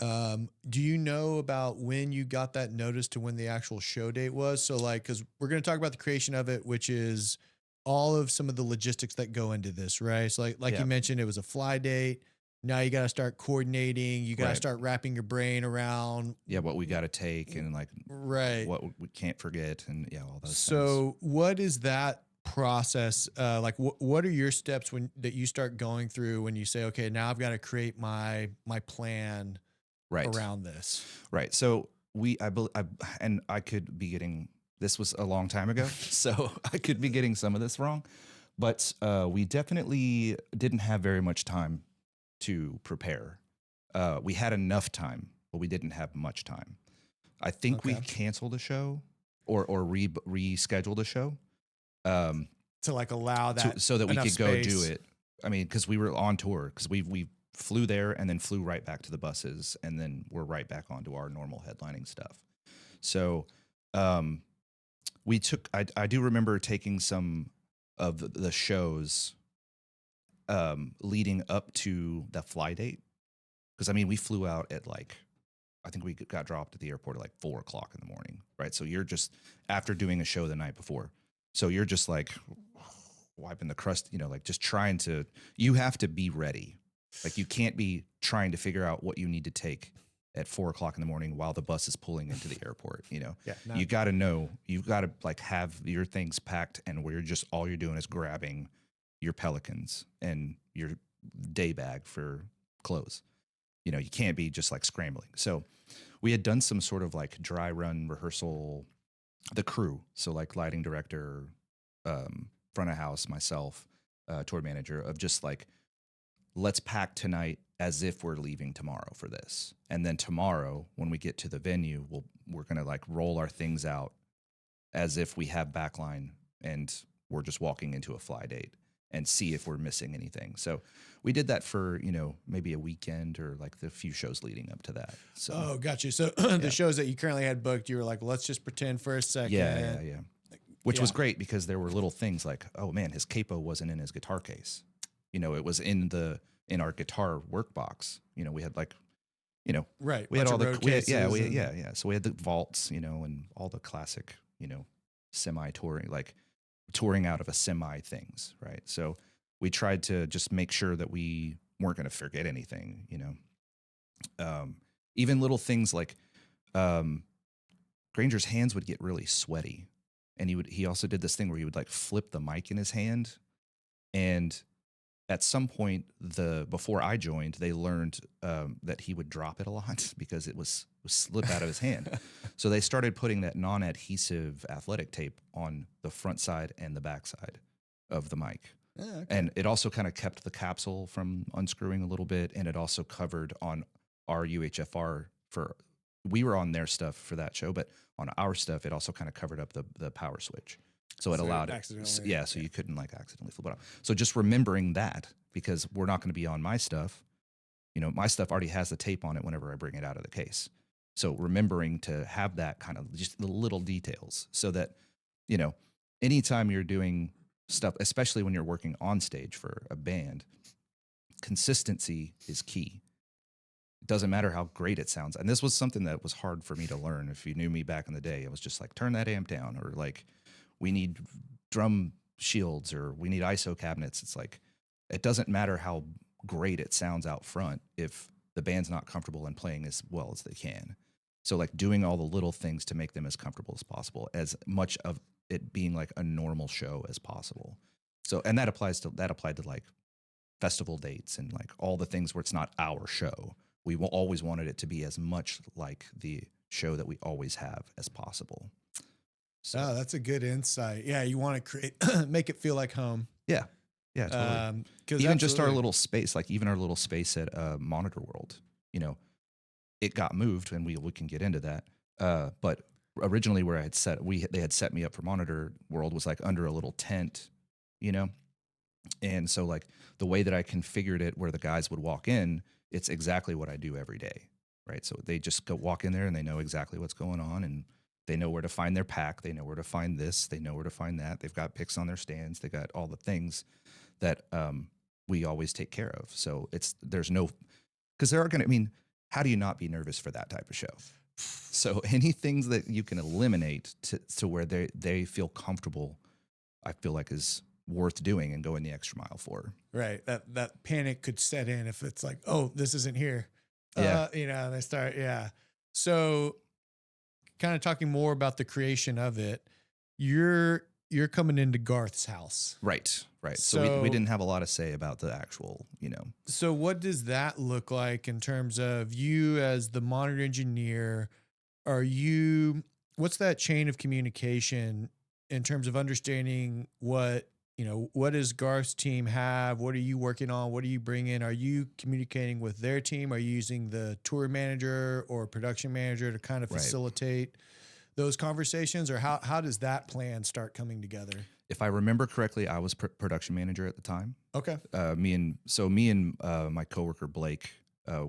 Do you know about when you got that notice to when the actual show date was? So cause we're going to talk about the creation of it, which is all of some of the logistics that go into this, right? So like you mentioned, it was a fly date. Now you got to start coordinating. You got to start wrapping your brain around. Yeah. What we got to take and what we can't forget and all those things. So what is that process? What are your steps that you start going through when you say, okay, now I've got to create my plan around this. Right. So I could be getting, this was a long time ago, so I could be getting some of this wrong, but we definitely didn't have very much time to prepare. We had enough time, but we didn't have much time. I think we canceled a show or rescheduled a show. To allow that so that we could space. Go do it. I mean, because we were on tour, because we flew there and then flew right back to the buses, and then we're right back onto our normal headlining stuff. So we took, I do remember taking some of the shows leading up to the fly date. Because, I mean, we flew out at I think we got dropped at the airport at 4 o'clock in the morning, right? So you're just, after doing a show the night before, so you're just wiping the crust, just trying to, you have to be ready. You can't be trying to figure out what you need to take at 4 o'clock in the morning while the bus is pulling into the airport. You got to know, you've got to have your things packed, and where all you're doing is grabbing your Pelicans and your day bag for clothes. You can't be just scrambling. So we had done some sort of dry run rehearsal, the crew. So lighting director, front of house, myself, tour manager, of just let's pack tonight as if we're leaving tomorrow for this. And then tomorrow, when we get to the venue, we're going to roll our things out as if we have backline and we're just walking into a fly date, and see if we're missing anything. So we did that for, maybe a weekend or the few shows leading up to that. So, oh, got you. So the shows that you currently had booked, you were like, let's just pretend for a second. Yeah. Which was great, because there were little things oh man, his capo wasn't in his guitar case. It was in our guitar work box. We had right. We had all the, So we had the vaults, and all the classic, semi touring out of a semi things. Right. So we tried to just make sure that we weren't going to forget anything, even little things Granger's hands would get really sweaty, and he also did this thing where he would flip the mic in his hand, and at some point before I joined, they learned that he would drop it a lot because it would slip out of his hand. So they started putting that non-adhesive athletic tape on the front side and the back side of the mic. Okay. And it also kind of kept the capsule from unscrewing a little bit, and it also covered on our UHFR we were on their stuff for that show, but on our stuff, it also kind of covered up the power switch. So it allowed it. So you couldn't accidentally flip it off. So just remembering that, because we're not going to be on my stuff. My stuff already has the tape on it whenever I bring it out of the case. So remembering to have that kind of just the little details, so that, anytime you're doing stuff, especially when you're working on stage for a band, consistency is key. It doesn't matter how great it sounds. And this was something that was hard for me to learn. If you knew me back in the day, it was just like, turn that amp down, or like, we need drum shields, or we need ISO cabinets. It's like, it doesn't matter how great it sounds out front if the band's not comfortable and playing as well as they can. So like doing all the little things to make them as comfortable as possible, as much of it being like a normal show as possible. So, and that applied to like festival dates and like all the things where it's not our show. We always wanted it to be as much like the show that we always have as possible. So, Oh, that's a good insight. Yeah, you want to create, make it feel like home. yeah, totally. Even just our little space, like even our little space at Monitor World, you know, it got moved, and we can get into that. But originally, where I had they had set me up for Monitor World was like under a little tent, you know, and so like the way that I configured it, where the guys would walk in, it's exactly what I do every day, right? So they just walk in there, and they know exactly what's going on, and they know where to find their pack. They know where to find this. They know where to find that. They've got picks on their stands. They got all the things that we always take care of. So there's no, because there are going to, I mean, how do you not be nervous for that type of show? So anything that you can eliminate to where they feel comfortable, I feel like is worth doing and going the extra mile for. Right. That panic could set in if it's like, oh, this isn't here. Yeah. You know, they start, yeah. So kind of talking more about the creation of it, you're coming into Garth's house. Right. So we didn't have a lot of say about the actual, you know. So what does that look like in terms of you as the monitor engineer? What's that chain of communication in terms of understanding what does Garth's team have? What are you working on? What are you bringing? Are you communicating with their team? Are you using the tour manager or production manager to kind of facilitate those conversations? Or how does that plan start coming together? If I remember correctly, I was production manager at the time. Okay. Me and my coworker Blake,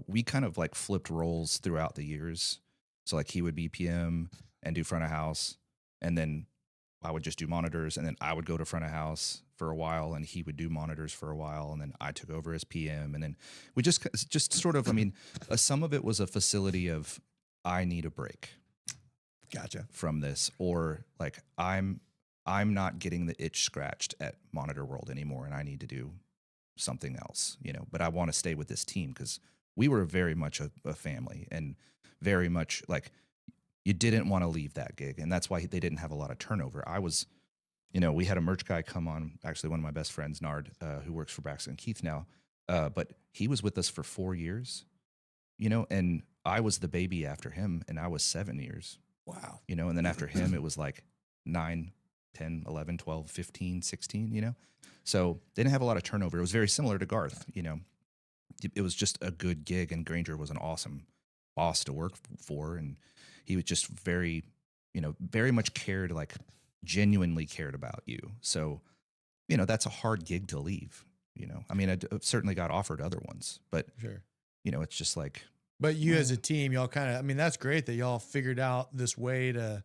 we kind of like flipped roles throughout the years. So like he would be PM and do front of house, and then I would just do monitors, and then I would go to front of house for a while, and he would do monitors for a while, and then I took over as PM, and then we just sort of, I mean, some of it was a facility of, I need a break. Gotcha. From this, or like I'm not getting the itch scratched at Monitor World anymore, and I need to do something else, you know, but I want to stay with this team because we were very much a family, and very much like, you didn't want to leave that gig. And that's why they didn't have a lot of turnover. I was, you know, we had a merch guy come on, actually one of my best friends, Nard, who works for Braxton Keith now. But he was with us for 4 years, you know, and I was the baby after him, and I was 7 years. Wow. You know, and then after him, it was like 9, 10, 11, 12, 15, 16, you know? So they didn't have a lot of turnover. It was very similar to Garth, you know? It was just a good gig, and Granger was an awesome boss to work for, and he was just very, you know, very much cared, like genuinely cared about you. So, you know, that's a hard gig to leave, you know? I mean, I certainly got offered other ones, but, sure, you know, it's just like. But you as a team, y'all kind of, I mean, that's great that y'all figured out this way to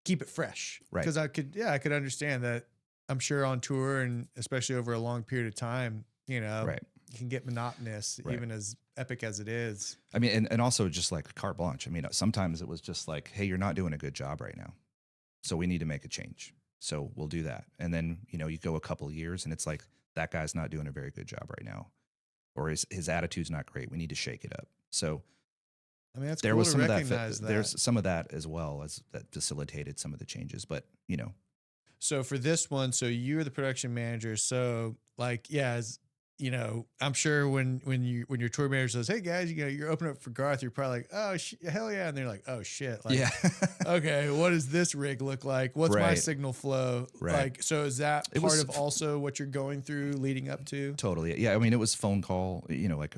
keep it fresh. Right. Because I could understand that. I'm sure on tour, and especially over a long period of time, you know, it can get monotonous, even as epic as it is. I mean, and also just like carte blanche. I mean, sometimes it was just like, hey, you're not doing a good job right now, so we need to make a change. So we'll do that. And then, you know, you go a couple of years, and it's like, that guy's not doing a very good job right now, or his attitude's not great. We need to shake it up. So, I mean, that's there cool was to some recognize of that. There's some of that as well, as that facilitated some of the changes. But, you know, so for this one, so you're the production manager. So like, yeah, as you know, I'm sure when your tour manager says, "Hey guys, you know, you're opening up for Garth," you're probably like, "Oh hell yeah!" And they're like, "Oh shit!" Like, yeah. Okay, what does this rig look like? What's my signal flow? Right. Like, so is that part of also what you're going through leading up to? Totally. Yeah. I mean, it was phone call. You know, like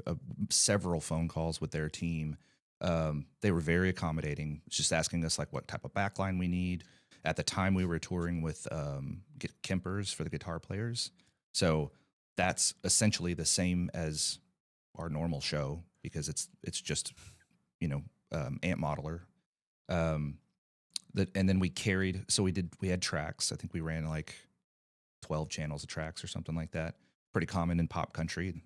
several phone calls with their team. They were very accommodating, just asking us like what type of backline we need. At the time, we were touring with Kempers for the guitar players, so that's essentially the same as our normal show, because it's just, you know, amp modeler. and then we had tracks. I think we ran like 12 channels of tracks or something like that. Pretty common in pop country.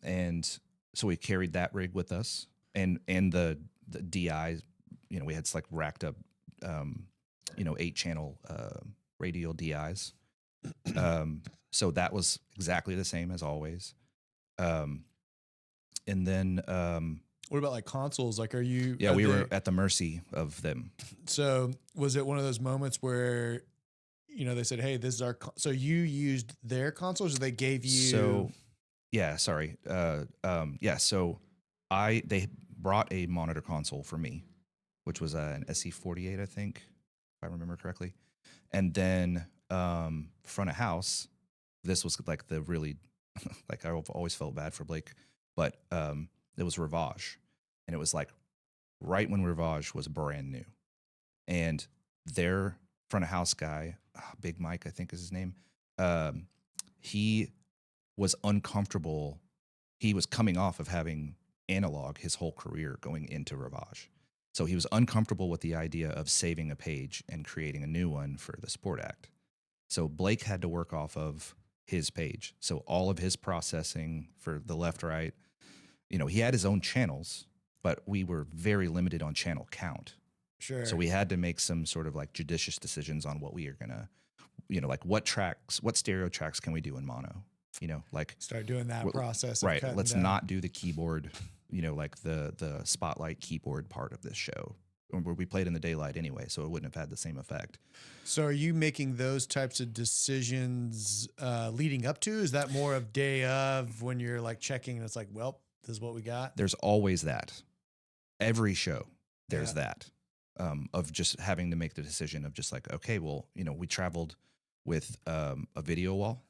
And so we carried that rig with us, and the DI, we had like racked up, 8-channel radial DIs. So that was exactly the same as always. And then, what about like consoles? Like, we were at the mercy of them. So was it one of those moments where, they said, "Hey, this is our," so you used their consoles, or they gave you? So, yeah, sorry. So they brought a monitor console for me, which was an SE48, I think, if I remember correctly. And then front of house, this was like the really, like, I've always felt bad for Blake, but it was Rivage. And it was like right when Rivage was brand new. And their front of house guy, Big Mike, I think is his name, he was uncomfortable. He was coming off of having analog his whole career going into Rivage. So he was uncomfortable with the idea of saving a page and creating a new one for the Sport Act. So Blake had to work off of his page. So all of his processing for the left, right, he had his own channels, but we were very limited on channel count. Sure. So we had to make some sort of like judicious decisions on what we are going to, like what stereo tracks can we do in mono? Like start doing that process. Right. Let's not do the keyboard, like the spotlight keyboard part of this show, where we played in the daylight anyway, so it wouldn't have had the same effect. So are you making those types of decisions leading up to? Is that more of day of, when you're like checking and it's like, well, this is what we got? There's always that. Every show, there's that. Of just having to make the decision of just like, okay, well, we traveled with a video wall,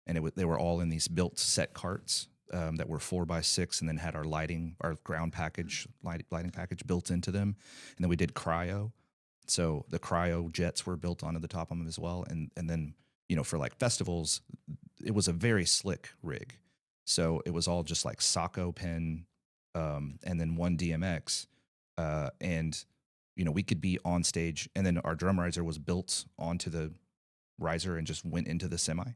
and they were all in these built set carts that were 4x6, and then had our ground package, lighting package built into them. And then we did cryo. So the cryo jets were built onto the top of them as well. And then, for like festivals, it was a very slick rig. So it was all just like Sacco pen, and then one DMX. And we could be on stage, and then our drum riser was built onto the riser and just went into the semi.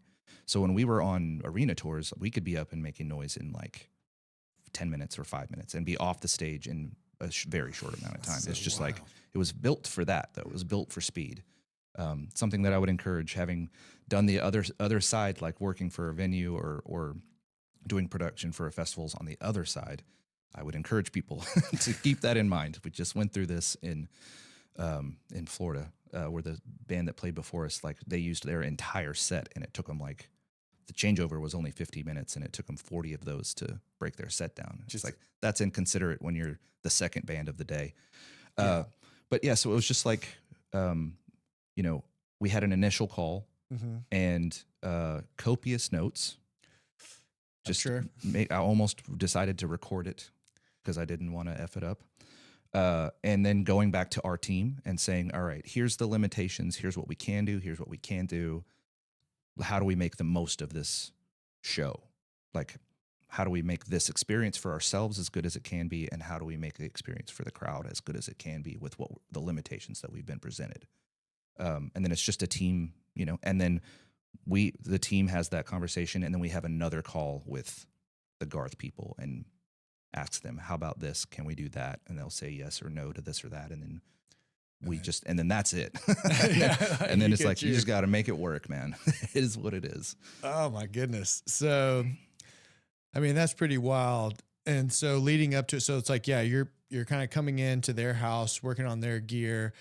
So when we were on arena tours, we could be up and making noise in like 10 minutes or 5 minutes and be off the stage in a very short amount of time. It's just like, it was built for that, though. It was built for speed. Something that I would encourage, having done the other side, like working for a venue or doing production for festivals on the other side, I would encourage people to keep that in mind. We just went through this in Florida, where the band that played before us, like, they used their entire set, and it took them like, the changeover was only 50 minutes, and it took them 40 of those to break their set down. Just like, that's inconsiderate when you're the second band of the day. But yeah, so it was just like, we had an initial call, and copious notes. Just I almost decided to record it because I didn't want to F it up. And then going back to our team and saying, all right, here's the limitations. Here's what we can do. Here's what we can't do. How do we make the most of this show? Like, how do we make this experience for ourselves as good as it can be? And how do we make the experience for the crowd as good as it can be with the limitations that we've been presented? And then it's just a team, and then the team has that conversation, and then we have another call with the Garth people and ask them, how about this? Can we do that? And they'll say yes or no to this or that. And then and then that's it. And then it's like, you just got to make it work, man. It is what it is. Oh my goodness. So, I mean, that's pretty wild. And so leading up to it, so it's like, yeah, you're kind of coming into their house, working on their gear.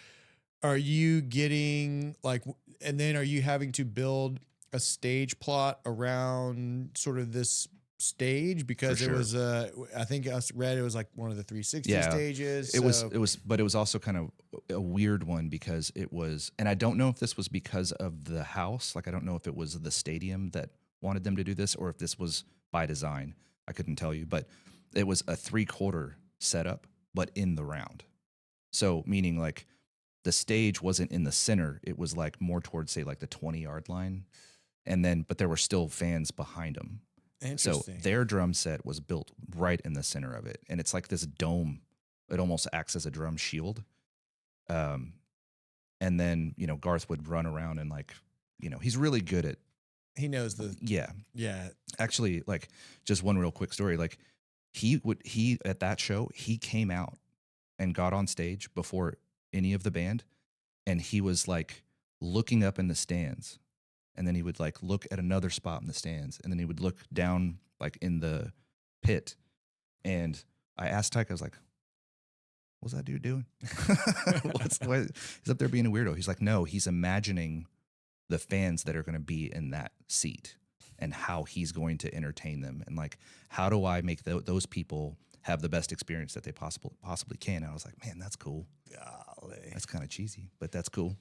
Are you getting like, and then are you having to build a stage plot around sort of this stage? Because it was, I think I read it was like one of the 360 stages. It was, but it was also kind of a weird one because it was, and I don't know if this was because of the house. Like, I don't know if it was the stadium that wanted them to do this or if this was by design. I couldn't tell you, but it was a 3/4 setup, but in the round. So meaning like the stage wasn't in the center. It was like more towards, say, like the 20-yard line. And then, but there were still fans behind them. So their drum set was built right in the center of it. And it's like this dome. It almost acts as a drum shield. Um, and then, Garth would run around and like, he's really good at, He knows the yeah. yeah. Actually, like just one real quick story. Like he at that show, he came out and got on stage before any of the band. And he was like looking up in the stands. And then he would like look at another spot in the stands. And then he would look down like in the pit. And I asked Tyke, I was like, what's that dude doing? He's up there being a weirdo. He's like, no, he's imagining the fans that are going to be in that seat and how he's going to entertain them. And like, how do I make those people have the best experience that they possibly can? And I was like, man, that's cool. Golly. That's kind of cheesy, but that's cool.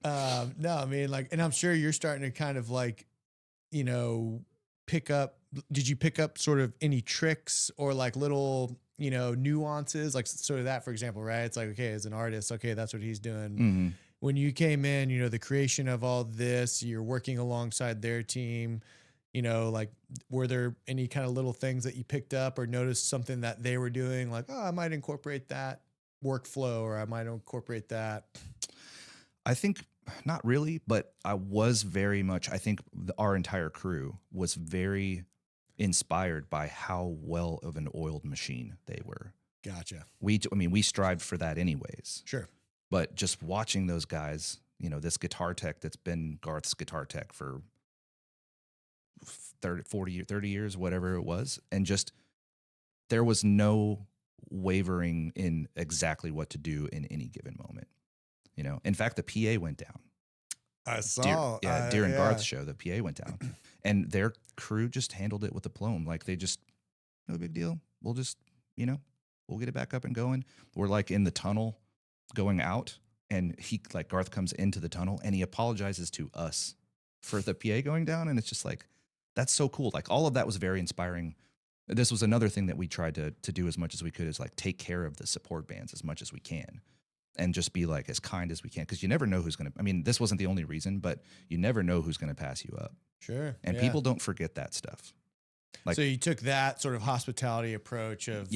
No, I mean, like, and I'm sure you're starting to kind of like, pick up. Did you pick up sort of any tricks or like little, nuances, like sort of that, for example, right? It's like, okay, as an artist, okay, that's what he's doing. Mm-hmm. When you came in, the creation of all this, you're working alongside their team, like, were there any kind of little things that you picked up or noticed something that they were doing? Like, oh, I might incorporate that workflow, or I might incorporate that. I think not really, but I think our entire crew was very inspired by how well of an oiled machine they were. Gotcha. We strived for that anyways. Sure. But just watching those guys, this guitar tech that's been Garth's guitar tech for 30 years, whatever it was. And just, there was no wavering in exactly what to do in any given moment. In fact, the PA went down. I saw. During Garth's show, the PA went down. And their crew just handled it with aplomb. Like they just, no big deal. We'll just, we'll get it back up and going. We're like in the tunnel going out, and Garth comes into the tunnel and he apologizes to us for the PA going down. And it's just like, that's so cool. Like all of that was very inspiring. This was another thing that we tried to do as much as we could, is like take care of the support bands as much as we can. And just be like as kind as we can, because you never know who's going to. This wasn't the only reason, but you never know who's going to pass you up. Sure. And people don't forget that stuff. Like, so you took that sort of hospitality approach of,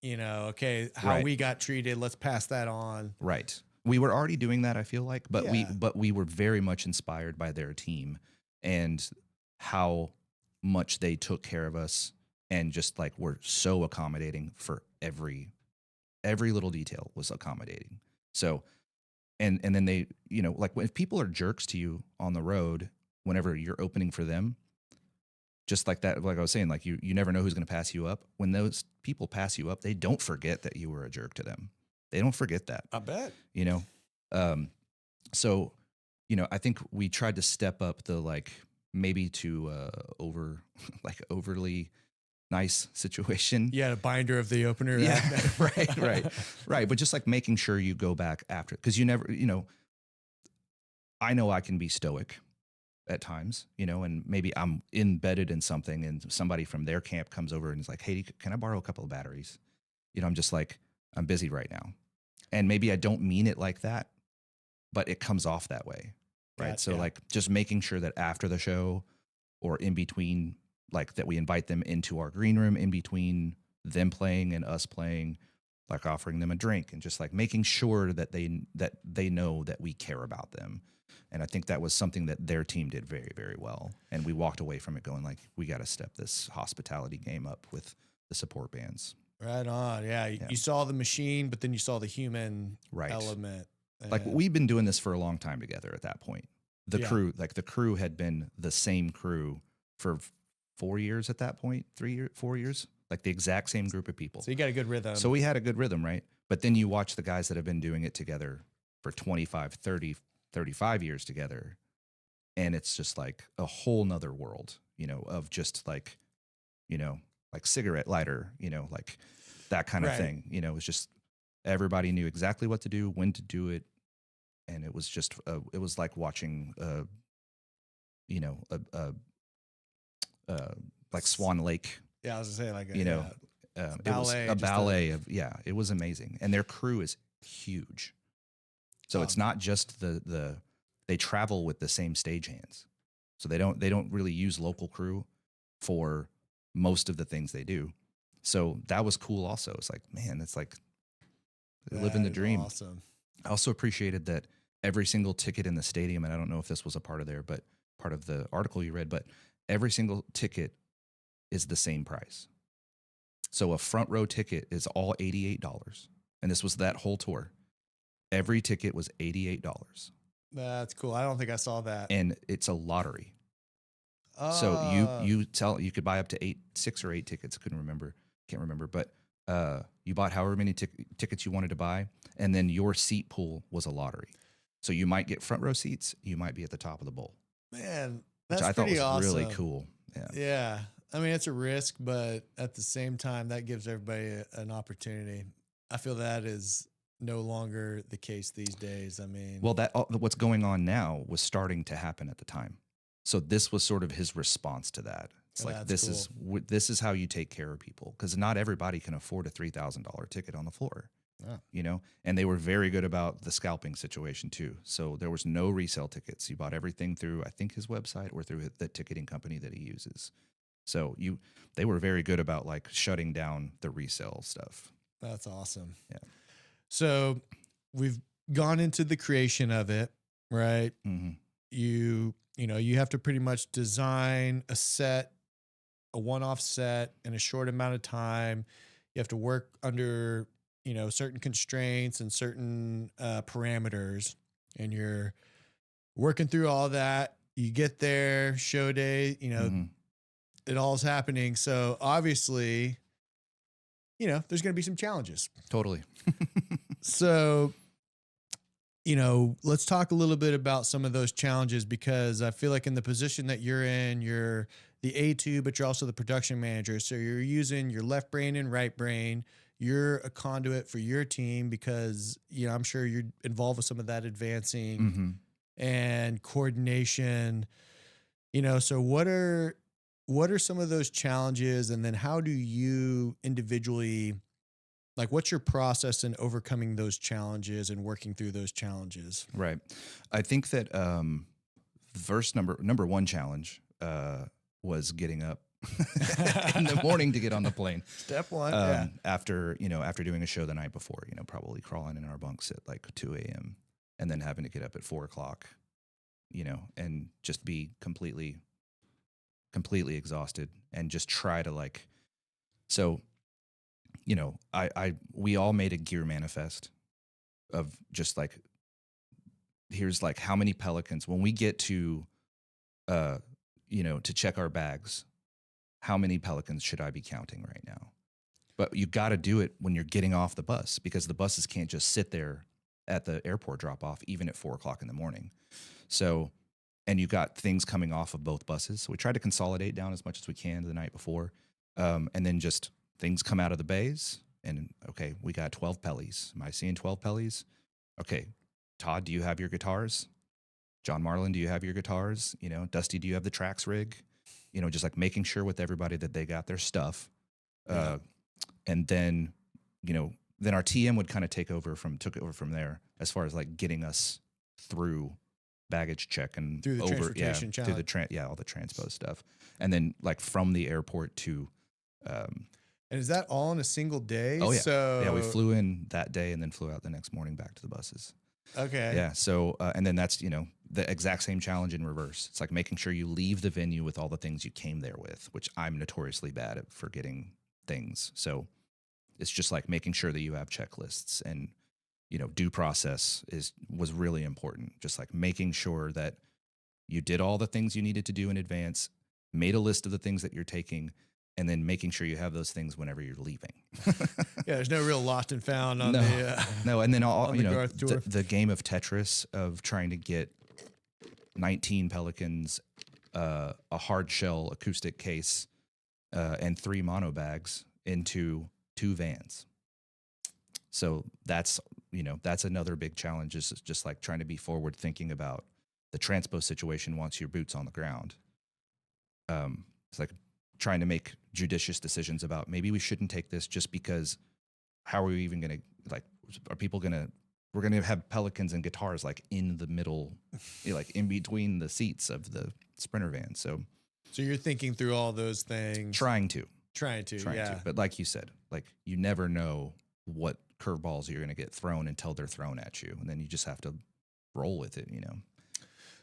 okay, how right. we got treated, let's pass that on. Right. We were already doing that, I feel like, but Yeah. we were very much inspired by their team and how much they took care of us, and just like were so accommodating for every little detail was accommodating. So, and then they, like if people are jerks to you on the road, whenever you're opening for them, just like that, like I was saying, like you never know who's going to pass you up. When those people pass you up, they don't forget that you were a jerk to them. They don't forget that. I bet. So, I think we tried to step up the like maybe to overly nice situation. Yeah, a binder of the opener. Yeah, right. But just like making sure you go back after, because you never, I know I can be stoic at times, and maybe I'm embedded in something and somebody from their camp comes over and is like, hey, can I borrow a couple of batteries? I'm just like, I'm busy right now. And maybe I don't mean it like that, but it comes off that way. Right. So like just making sure that after the show or in between, like that we invite them into our green room in between them playing and us playing, like offering them a drink and just like making sure that they know that we care about them. And I think that was something that their team did very, very well. And we walked away from it going like, we got to step this hospitality game up with the support bands. Right on. Yeah. You saw the machine, but then you saw the human element. Like we've been doing this for a long time together at that point. The crew had been the same crew for 4 years at that point, 4 years, like the exact same group of people. So you got a good rhythm. So we had a good rhythm, right? But then you watch the guys that have been doing it together for 25, 30, 35 years together. And it's just like a whole nother world, of just like, like cigarette lighter, like that kind of thing. It was just, everybody knew exactly what to do, when to do it. And it was just, it was like watching, like Swan Lake. Yeah, I was gonna say like it was a ballet of it was amazing, and their crew is huge. So it's not just they travel with the same stagehands, so they don't really use local crew for most of the things they do. So that was cool. Also, it's like, man, it's like living the dream. Awesome. I also appreciated that every single ticket in the stadium, and I don't know if this was a part of there, but part of the article you read, but every single ticket is the same price. So a front row ticket is all $88. And this was that whole tour. Every ticket was $88. That's cool. I don't think I saw that. And it's a lottery. So you could buy up to 6 or 8 tickets. Can't remember. But you bought however many tickets you wanted to buy, and then your seat pool was a lottery. So you might get front row seats. You might be at the top of the bowl. Man, that's which I thought was awesome. really cool. Yeah. Yeah. I mean, it's a risk, but at the same time, that gives everybody an opportunity. I feel that is no longer the case these days. I mean, well, what's going on now was starting to happen at the time. So this was sort of his response to that. It's like, this is how you take care of people, because not everybody can afford a $3,000 ticket on the floor. Yeah. And they were very good about the scalping situation too. So there was no resale tickets. You bought everything through, I think, his website or through the ticketing company that he uses. So they were very good about like shutting down the resale stuff. That's awesome. Yeah. So we've gone into the creation of it, right? Mm-hmm. You have to pretty much design a set, a one-off set in a short amount of time. You have to work under, certain constraints and certain parameters, and you're working through all that. You get there, show day, Mm-hmm. It all's happening. So obviously, there's going to be some challenges. Totally. So, let's talk a little bit about some of those challenges, because I feel like in the position that you're in, you're the A2, but you're also the production manager. So you're using your left brain and right brain. You're a conduit for your team because, I'm sure you're involved with some of that advancing Mm-hmm. and coordination. So what are some of those challenges? And then how do you individually, like, what's your process in overcoming those challenges and working through those challenges? Right. I think that the first number one challenge was getting up in the morning to get on the plane. Step one. After doing a show the night before, probably crawling in our bunks at like 2 a.m. and then having to get up at 4 o'clock, and just be completely exhausted and just try to we all made a gear manifest of just like, here's like how many Pelicans when we get to, to check our bags, how many Pelicans should I be counting right now? But you got to do it when you're getting off the bus, because the buses can't just sit there at the airport drop off, even at 4 o'clock in the morning. So, and you got things coming off of both buses. So we try to consolidate down as much as we can the night before. And then just things come out of the bays, and okay, we got 12 Pellies. Am I seeing 12 Pellies? Okay. Todd, do you have your guitars? John Marlin, do you have your guitars? Dusty, do you have the tracks rig? Just like making sure with everybody that they got their stuff. Yeah. And then, then our TM would kind of took over from there as far as like getting us through baggage check and through the transportation challenge. Through all the transpo stuff. And then like from the airport to, and is that all in a single day? Oh yeah. So yeah, we flew in that day and then flew out the next morning back to the buses. Okay. Yeah. So, and then that's, the exact same challenge in reverse. It's like making sure you leave the venue with all the things you came there with, which I'm notoriously bad at forgetting things. So it's just like making sure that you have checklists, and, due process was really important. Just like making sure that you did all the things you needed to do in advance, made a list of the things that you're taking, and then making sure you have those things whenever you're leaving. Yeah, there's no real lost and found on no. And then the game of Tetris of trying to get 19 Pelicans, a hard shell acoustic case, and 3 mono bags into 2 vans. So that's another big challenge, is just like trying to be forward thinking about the transpo situation once your boot's on the ground. It's like trying to make judicious decisions about, maybe we shouldn't take this just because how are we even going to, are people going to, we're going to have Pelicans and guitars like in the middle, like in between the seats of the Sprinter van. So you're thinking through all those things. Trying to. But like you said, like you never know what curveballs you're going to get thrown until they're thrown at you. And then you just have to roll with it, you know?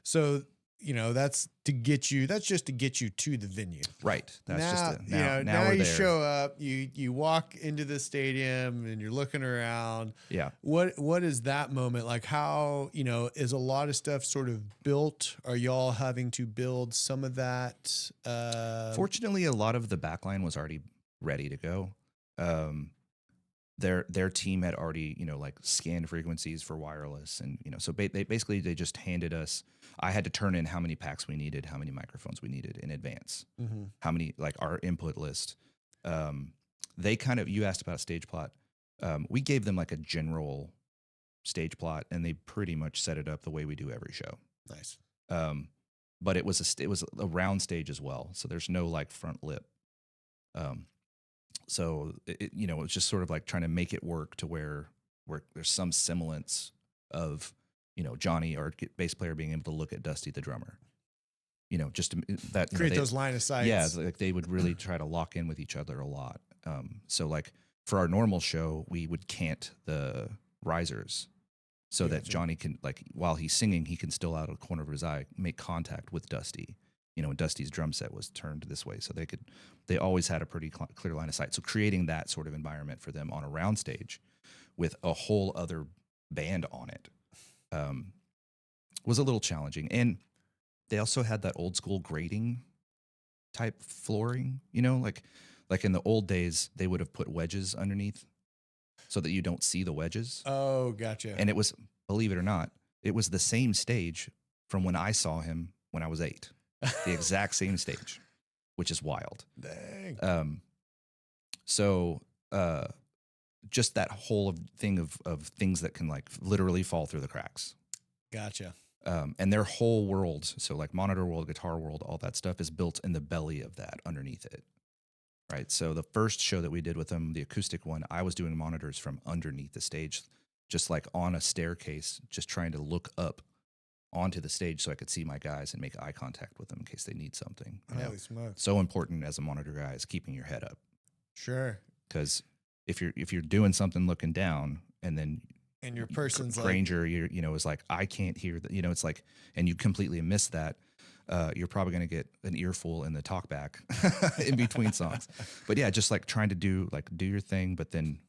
So, that's just to get you to the venue. Right. That's now, just now now we're you there. show up, you walk into the stadium and you're looking around. Yeah. What is that moment like? How, is a lot of stuff sort of built? Are y'all having to build some of that? Fortunately, a lot of the backline was already ready to go. Their team had already, like scanned frequencies for wireless. And, so they just handed us, I had to turn in how many packs we needed, how many microphones we needed in advance, how many, like our input list. They kind of, you asked about stage plot. We gave them like a general stage plot and they pretty much set it up the way we do every show. Nice. But it was a round stage as well. So there's no like front lip. So it's just sort of like trying to make it work to where there's some semblance of, Johnny, our bass player, being able to look at Dusty, the drummer, just to, that create those line of sights. Yeah. Like they would really try to lock in with each other a lot. So like for our normal show, we would cant the risers so that Johnny can, like, while he's singing, he can still out of the corner of his eye make contact with Dusty. And Dusty's drum set was turned this way, so they always had a pretty clear line of sight. So creating that sort of environment for them on a round stage with a whole other band on it was a little challenging. And they also had that old school grating type flooring, like in the old days, they would have put wedges underneath so that you don't see the wedges. Oh, gotcha. And it was, believe it or not, it was the same stage from when I saw him when I was 8. The exact same stage, which is wild. Dang. So just that whole thing of things that can like literally fall through the cracks. Gotcha. And their whole world, so like monitor world, guitar world, all that stuff is built in the belly of that underneath it. Right. So the first show that we did with them, the acoustic one, I was doing monitors from underneath the stage, just like on a staircase, just trying to look up onto the stage so I could see my guys and make eye contact with them in case they need something. Holy smokes. So important as a monitor guy is keeping your head up. Sure. Because if you're doing something looking down and then your person's Granger, is like, I can't hear that, it's like, and you completely miss that, you're probably going to get an earful in the talkback in between songs. But yeah, just like trying to do your thing, but then,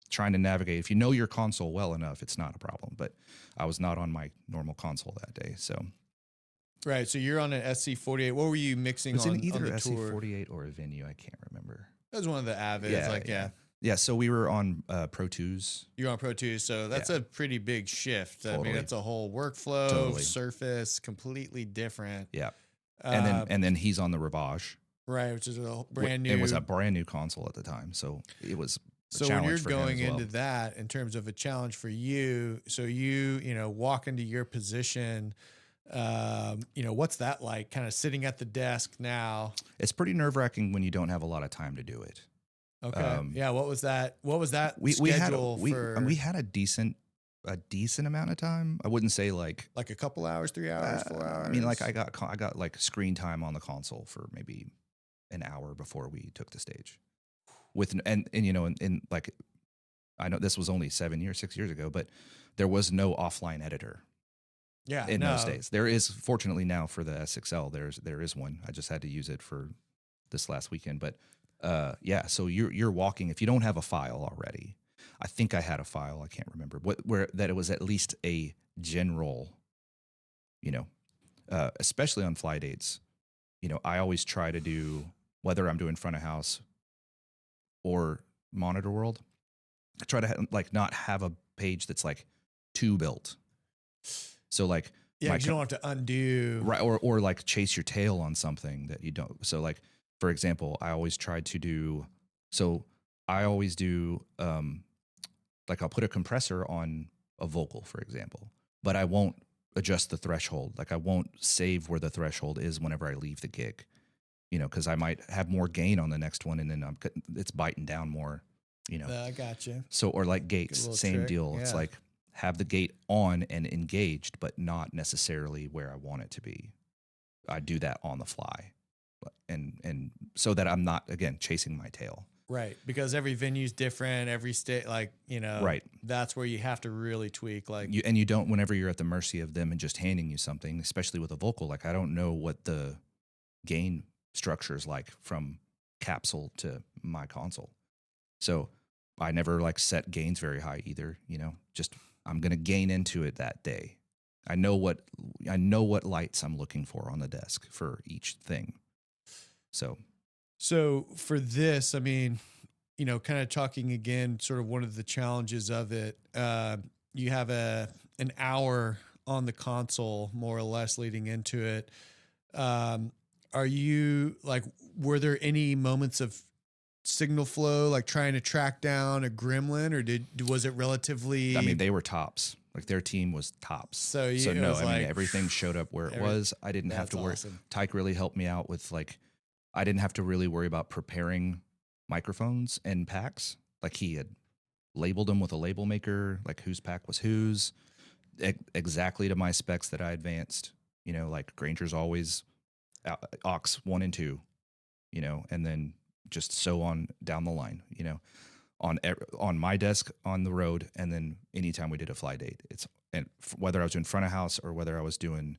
trying to navigate. If you know your console well enough, it's not a problem. But I was not on my normal console that day, so. Right, so you're on an SC48. What were you mixing on? It was either on the SC48 or a venue. I can't remember. That was one of the Avids. Yeah, so we were on Pro Tools. You're on Pro Tools, so that's a pretty big shift. Totally. I mean, that's a whole workflow, surface, completely different. Yeah, and then he's on the Ravage. Right, which is a brand new. It was a brand new console at the time, so it was. So when you're going into that in terms of a challenge for you, so you walk into your position, what's that like? Kind of sitting at the desk now. It's pretty nerve-wracking when you don't have a lot of time to do it. Okay. Yeah. What was that? What was that we schedule had we had a decent amount of time. I wouldn't say like a couple hours, 3 hours, 4 hours. I mean, like I got like screen time on the console for maybe an hour before we took the stage. And like, I know this was only 6 years ago, but there was no offline editor. Yeah, in those days. There is, fortunately now for the SXL, there is one. I just had to use it for this last weekend, but yeah. So you're walking. If you don't have a file already, I think I had a file. I can't remember where that it was at least a general. Especially on fly dates. I always try to do, whether I'm doing front of house or monitor world, I try to not have a page that's like too built. So like, you don't have to undo, right? Or like chase your tail on something that you don't. So like, for example, I always try to do. So I always do, like I'll put a compressor on a vocal, for example, but I won't adjust the threshold. Like I won't save where the threshold is whenever I leave the gig. Because I might have more gain on the next one, and then it's biting down more. I gotcha. So, or like gates, same trick. Deal. Yeah. It's like have the gate on and engaged, but not necessarily where I want it to be. I do that on the fly, and so that I'm not again chasing my tail. Right. Because every venue's different, every state, like, Right. that's where you have to really tweak. Like, You don't, whenever you're at the mercy of them and just handing you something, especially with a vocal, like I don't know what the gain structure is like from capsule to my console. So I never like set gains very high either, just I'm going to gain into it that day. I know what lights I'm looking for on the desk for each thing. So for this, I mean, kind of talking again, sort of one of the challenges of it, you have an hour on the console, more or less, leading into it. Are you like, were there any moments of signal flow, like trying to track down a gremlin, or was it relatively? I mean, they were tops. Like their team was tops. So no, I mean, everything showed up where it was. I didn't have to worry. Awesome. Tyke really helped me out with like, I didn't have to really worry about preparing microphones and packs. Like he had labeled them with a label maker, like whose pack was whose, exactly to my specs that I advanced. Like Granger's always aux 1 and 2, and then just so on down the line, on my desk on the road, and then anytime we did a fly date, and whether I was in front of house or whether I was doing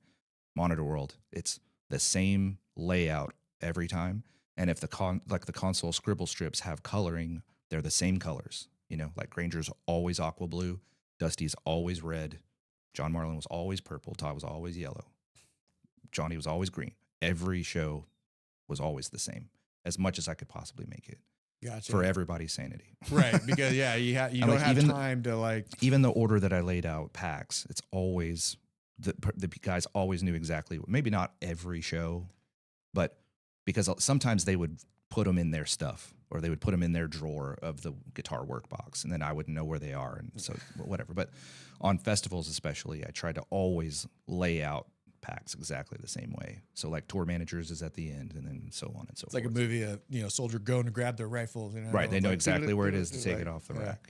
Monitor World, it's the same layout every time. And if the console scribble strips have coloring, they're the same colors. Like Granger's always aqua blue, Dusty's always red, John Marlin was always purple, Todd was always yellow, Johnny was always green. Every show was always the same, as much as I could possibly make it. Gotcha. For everybody's sanity. Right. Because you don't have time to like. Even the order that I laid out packs, it's always, the guys always knew exactly, maybe not every show, but because sometimes they would put them in their stuff, or they would put them in their drawer of the guitar workbox, and then I wouldn't know where they are. And so whatever. But on festivals especially, I tried to always lay out packs exactly the same way. So like tour managers is at the end, and then so on and so forth. It's like a movie, soldier going to grab their rifles. Right. They know exactly where it is to take it off the rack,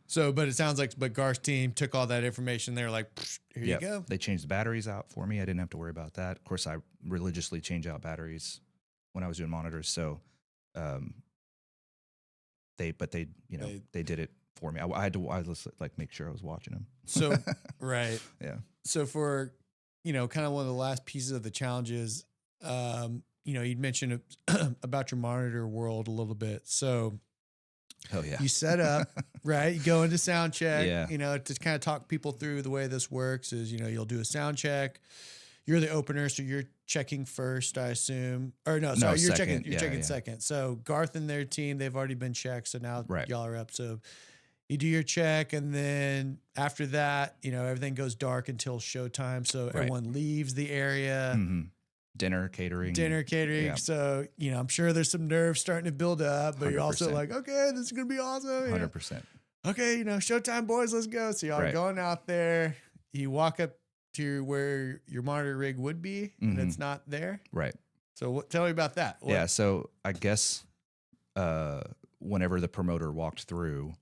So, but it sounds like, Garth's team took all that information. They're like, here you go. They changed the batteries out for me. I didn't have to worry about that. Of course, I religiously change out batteries when I was doing monitors. So, they did it for me. I had to like make sure I was watching them. So, right. Yeah. So for, kind of one of the last pieces of the challenges, you'd mentioned about your Monitor World a little bit. So, oh yeah, you set up, right? You go into sound check, yeah. To kind of talk people through the way this works is, you'll do a sound check. You're the opener, so you're checking first, I assume. Or no, sorry, you're second. checking second. So Garth and their team, they've already been checked. So now y'all are up. So you do your check, and then after that, everything goes dark until showtime. So everyone leaves the area. Mm-hmm. Dinner, catering. Yeah. So, I'm sure there's some nerves starting to build up, but 100%. You're also like, okay, this is going to be awesome. 100%. Okay, showtime, boys, let's go. So y'all are going out there. You walk up to where your monitor rig would be, and it's not there. Right. So tell me about that. Yeah. So I guess whenever the promoter walked through,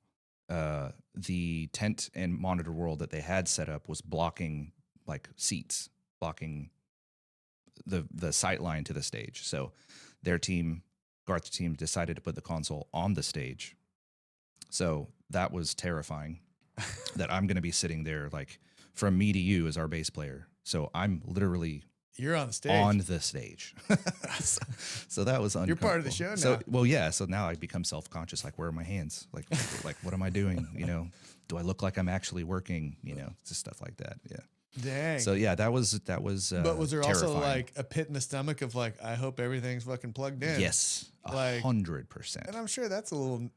the tent and Monitor World that they had set up was blocking like seats, blocking the sight line to the stage. So their team, Garth's team, decided to put the console on the stage. So that was terrifying that I'm going to be sitting there like from me to you as our bass player. So I'm literally you're on the stage. So that was uncomfortable. You're part of the show now. So, well, yeah. So now I become self-conscious. Like, where are my hands? Like, what am I doing? Do I look like I'm actually working? Just stuff like that. Yeah. Dang. So yeah, that was. But was there terrifying. also like a pit in the stomach of like, I hope everything's fucking plugged in? Yes, like 100%. And I'm sure that's a little.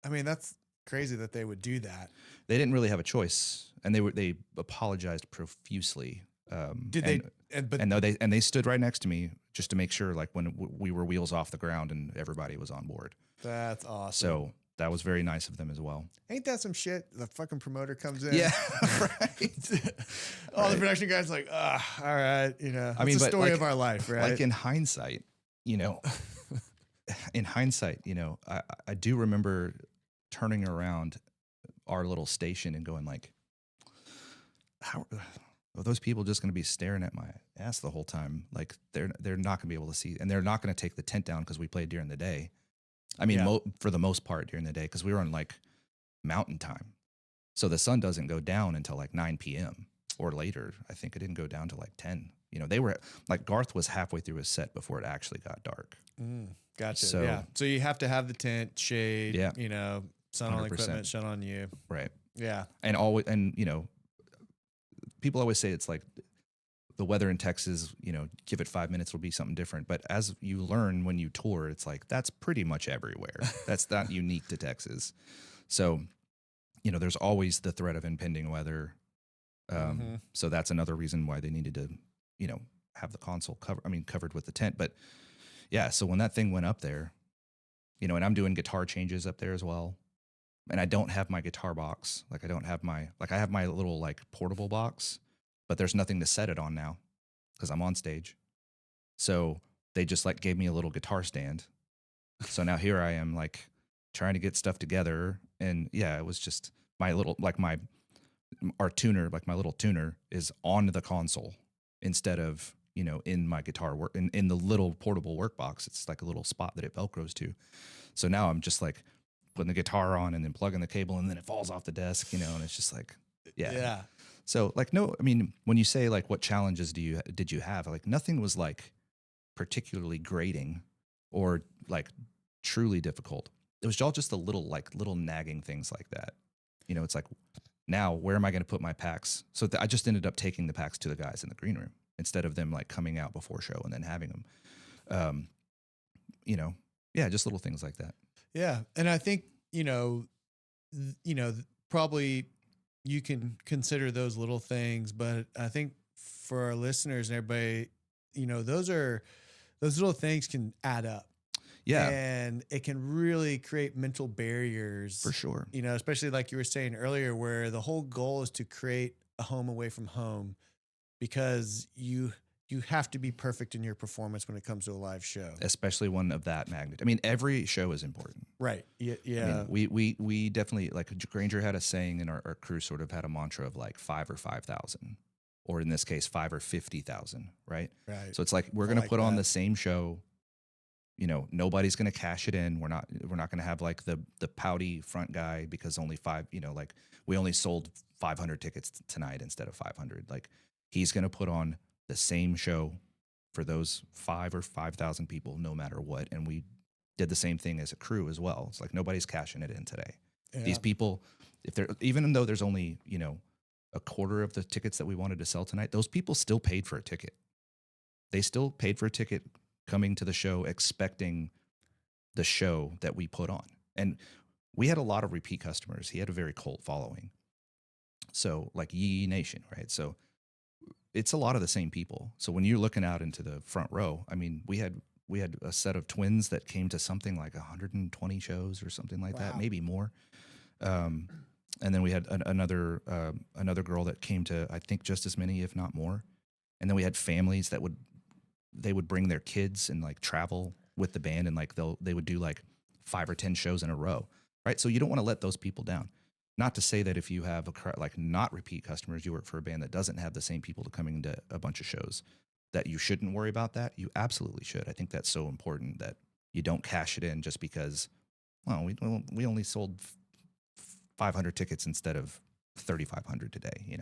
I mean, that's crazy that they would do that. They didn't really have a choice, and they apologized profusely. Did they? And they stood right next to me just to make sure, like when we were wheels off the ground and everybody was on board. That's awesome. So that was very nice of them as well. Ain't that some shit? The fucking promoter comes in. Yeah, right. The production guys like, all right, I mean, the story of our life, right? Like in hindsight, I do remember turning around our little station and going like, how are those people just going to be staring at my ass the whole time? Like they're not going to be able to see, and they're not going to take the tent down because we played during the day. I mean, Yeah. for the most part during the day, because we were on like mountain time. So the sun doesn't go down until like 9 p.m. or later. I think it didn't go down to like 10. You know, they were like Garth was halfway through his set before it actually got dark. Gotcha. So, yeah. So you have to have the tent, shade, yeah, you know, sun on 100%. equipment, sun on you. Right. Yeah. And always, and you know, people always say it's like the weather in Texas, you know, give it 5 minutes will be something different. But as you learn when you tour, it's like that's pretty much everywhere. That's not unique to Texas. So, you know, there's always the threat of impending weather. So that's another reason why they needed to, you know, have the console covered with the tent. But yeah, so when that thing went up there, you know, and I'm doing guitar changes up there as well. And I don't have my guitar box. Like I have my little like portable box, but there's nothing to set it on now because I'm on stage. So they just like gave me a little guitar stand. So now here I am like trying to get stuff together. And yeah, it was just my little, like our tuner, like my little tuner is on the console instead of, you know, in my guitar work in the little portable work box. It's like a little spot that it Velcros to. So now I'm just like putting the guitar on and then plugging the cable and then it falls off the desk, you know, and it's just like, yeah. Yeah. So like, no, I mean, when you say like, what challenges did you have? Like nothing was like particularly grating or like truly difficult. It was all just the little nagging things like that. You know, it's like, now where am I going to put my packs? So I just ended up taking the packs to the guys in the green room instead of them like coming out before show and then having them. You know, yeah, just little things like that. Yeah. And I think, probably you can consider those little things, but I think for our listeners and everybody, those little things can add up. Yeah. And it can really create mental barriers. For sure. Especially like you were saying earlier, where the whole goal is to create a home away from home, because you have to be perfect in your performance when it comes to a live show. Especially one of that magnitude. I mean, every show is important. Right. Yeah. Yeah. I mean, we definitely, like Granger had a saying, and our crew sort of had a mantra of like 5 or 5,000, or in this case, 5 or 50,000. Right. Right. So it's like, we're going to put on the same show. You know, nobody's going to cash it in. We're not going to have like the pouty front guy because only like we only sold 500 tickets tonight instead of 500. Like he's going to put on the same show for those 5 or 5,000 people, no matter what. And we did the same thing as a crew as well. It's like, nobody's cashing it in today. Yeah. These people, even though there's only, a quarter of the tickets that we wanted to sell tonight, those people still paid for a ticket. They still paid for a ticket coming to the show, expecting the show that we put on. And we had a lot of repeat customers. He had a very cult following. So like Yee Nation, right? So it's a lot of the same people. So when you're looking out into the front row, I mean, we had a set of twins that came to something like 120 shows or something like that, maybe more. And then we had another girl that came to, I think, just as many, if not more. And then we had families that they would bring their kids and like travel with the band, and like they would do like 5 or 10 shows in a row, right? So you don't want to let those people down. Not to say that if you have like not repeat customers, you work for a band that doesn't have the same people coming to a bunch of shows, that you shouldn't worry about that. You absolutely should. I think that's so important that you don't cash it in just because, well, we only sold 500 tickets instead of 3,500 today,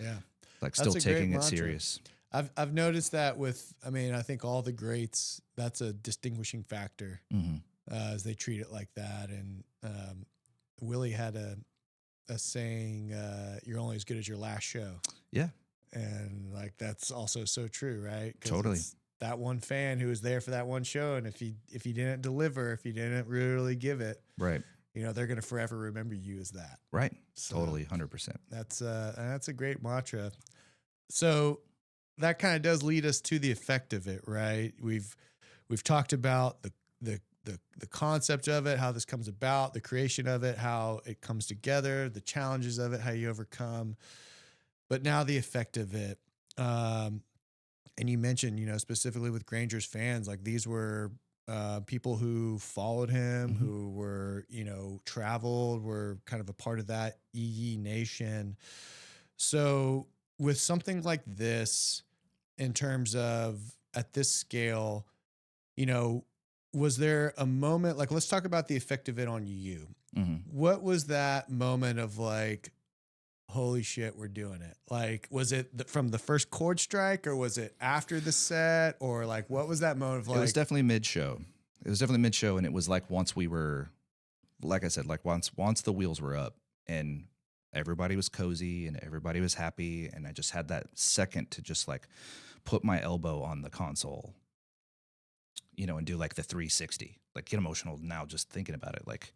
Yeah. Like still taking it serious. I've noticed that I think all the greats, that's a distinguishing factor, as they treat it like that. And Willie had a saying, you're only as good as your last show. Yeah. And like, that's also so true, right? Totally. That one fan who was there for that one show. And if he didn't deliver, if he didn't really give it, right, they're going to forever remember you as that. Right. So totally. 100%. That's a great mantra. So that kind of does lead us to the effect of it, right? We've talked about the concept of it, how this comes about, the creation of it, how it comes together, the challenges of it, how you overcome, but now the effect of it. And you mentioned, specifically with Granger's fans, like these were people who followed him, who were, traveled, were kind of a part of that Yee Nation. So with something like this, in terms of at this scale, was there a moment, like, let's talk about the effect of it on you. Mhm. What was that moment of like, holy shit, we're doing it? Like, was it from the first chord strike, or was it after the set, or like, what was that moment of It was like, definitely mid-show. It was definitely mid-show, and it was like once we were, like I said, like once the wheels were up and everybody was cozy and everybody was happy, and I just had that second to just like put my elbow on the console, and do like the 360, like get emotional now just thinking about it. Like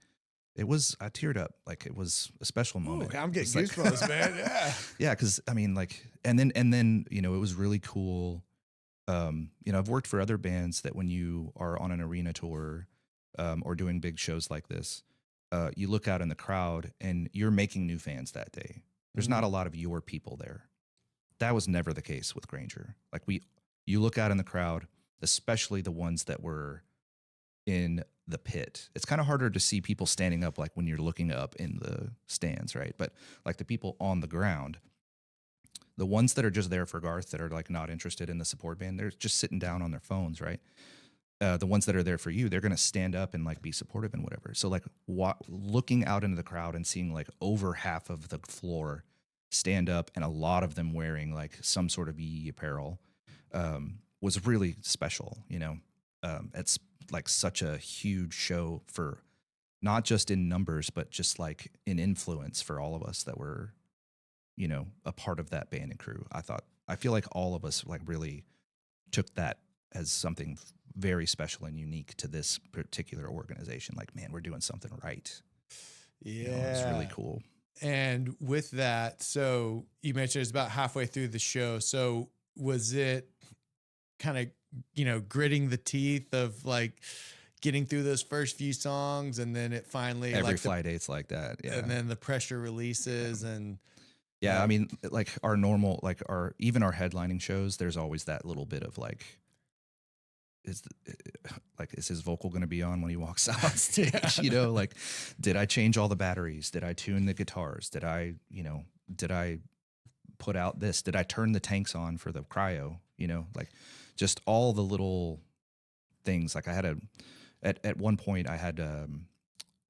it was, I teared up. Like it was a special ooh, moment. I'm getting It's like, goosebumps, man. Yeah. yeah, because I mean, like, and then it was really cool. I've worked for other bands that when you are on an arena tour, or doing big shows like this, you look out in the crowd and you're making new fans that day. There's Mhm. not a lot of your people there. That was never the case with Granger. Like you look out in the crowd, especially the ones that were in the pit. It's kind of harder to see people standing up, like when you're looking up in the stands, right? But like the people on the ground, the ones that are just there for Garth, that are like not interested in the support band, they're just sitting down on their phones, right? The ones that are there for you, they're going to stand up and like be supportive and whatever. So like looking out into the crowd and seeing like over half of the floor stand up, and a lot of them wearing like some sort of EE apparel, was really special. It's like such a huge show, for not just in numbers, but just like in influence for all of us that were, a part of that band and crew. I feel like all of us like really took that as something very special and unique to this particular organization. Like, man, we're doing something right. It was really Yeah. cool. And with that, so you mentioned it's about halfway through the show. So was it kind of, gritting the teeth of like getting through those first few songs, and then it finally Every like fly date's like that. Yeah. and then the pressure Yeah. releases and Yeah. I like, mean, like our normal, like even our headlining shows, there's always that little bit of like, is is his vocal going to be on when he walks out on stage? yeah. Like, did I change all the batteries? Did I tune the guitars? Did I put out this? Did I turn the tanks on for the cryo? Like just all the little things. Like I had at one point I had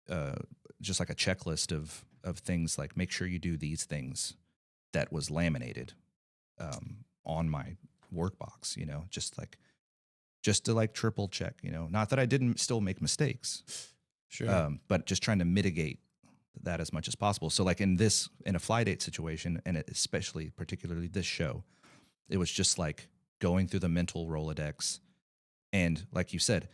uh, just like a checklist of things, like make sure you do these things, that was laminated on my workbox. Just to like triple check. Not that I didn't still make mistakes, Sure. but just trying to mitigate that as much as possible. So like in a fly date situation, and especially particularly this show, it was just like going through the mental Rolodex. And like you said,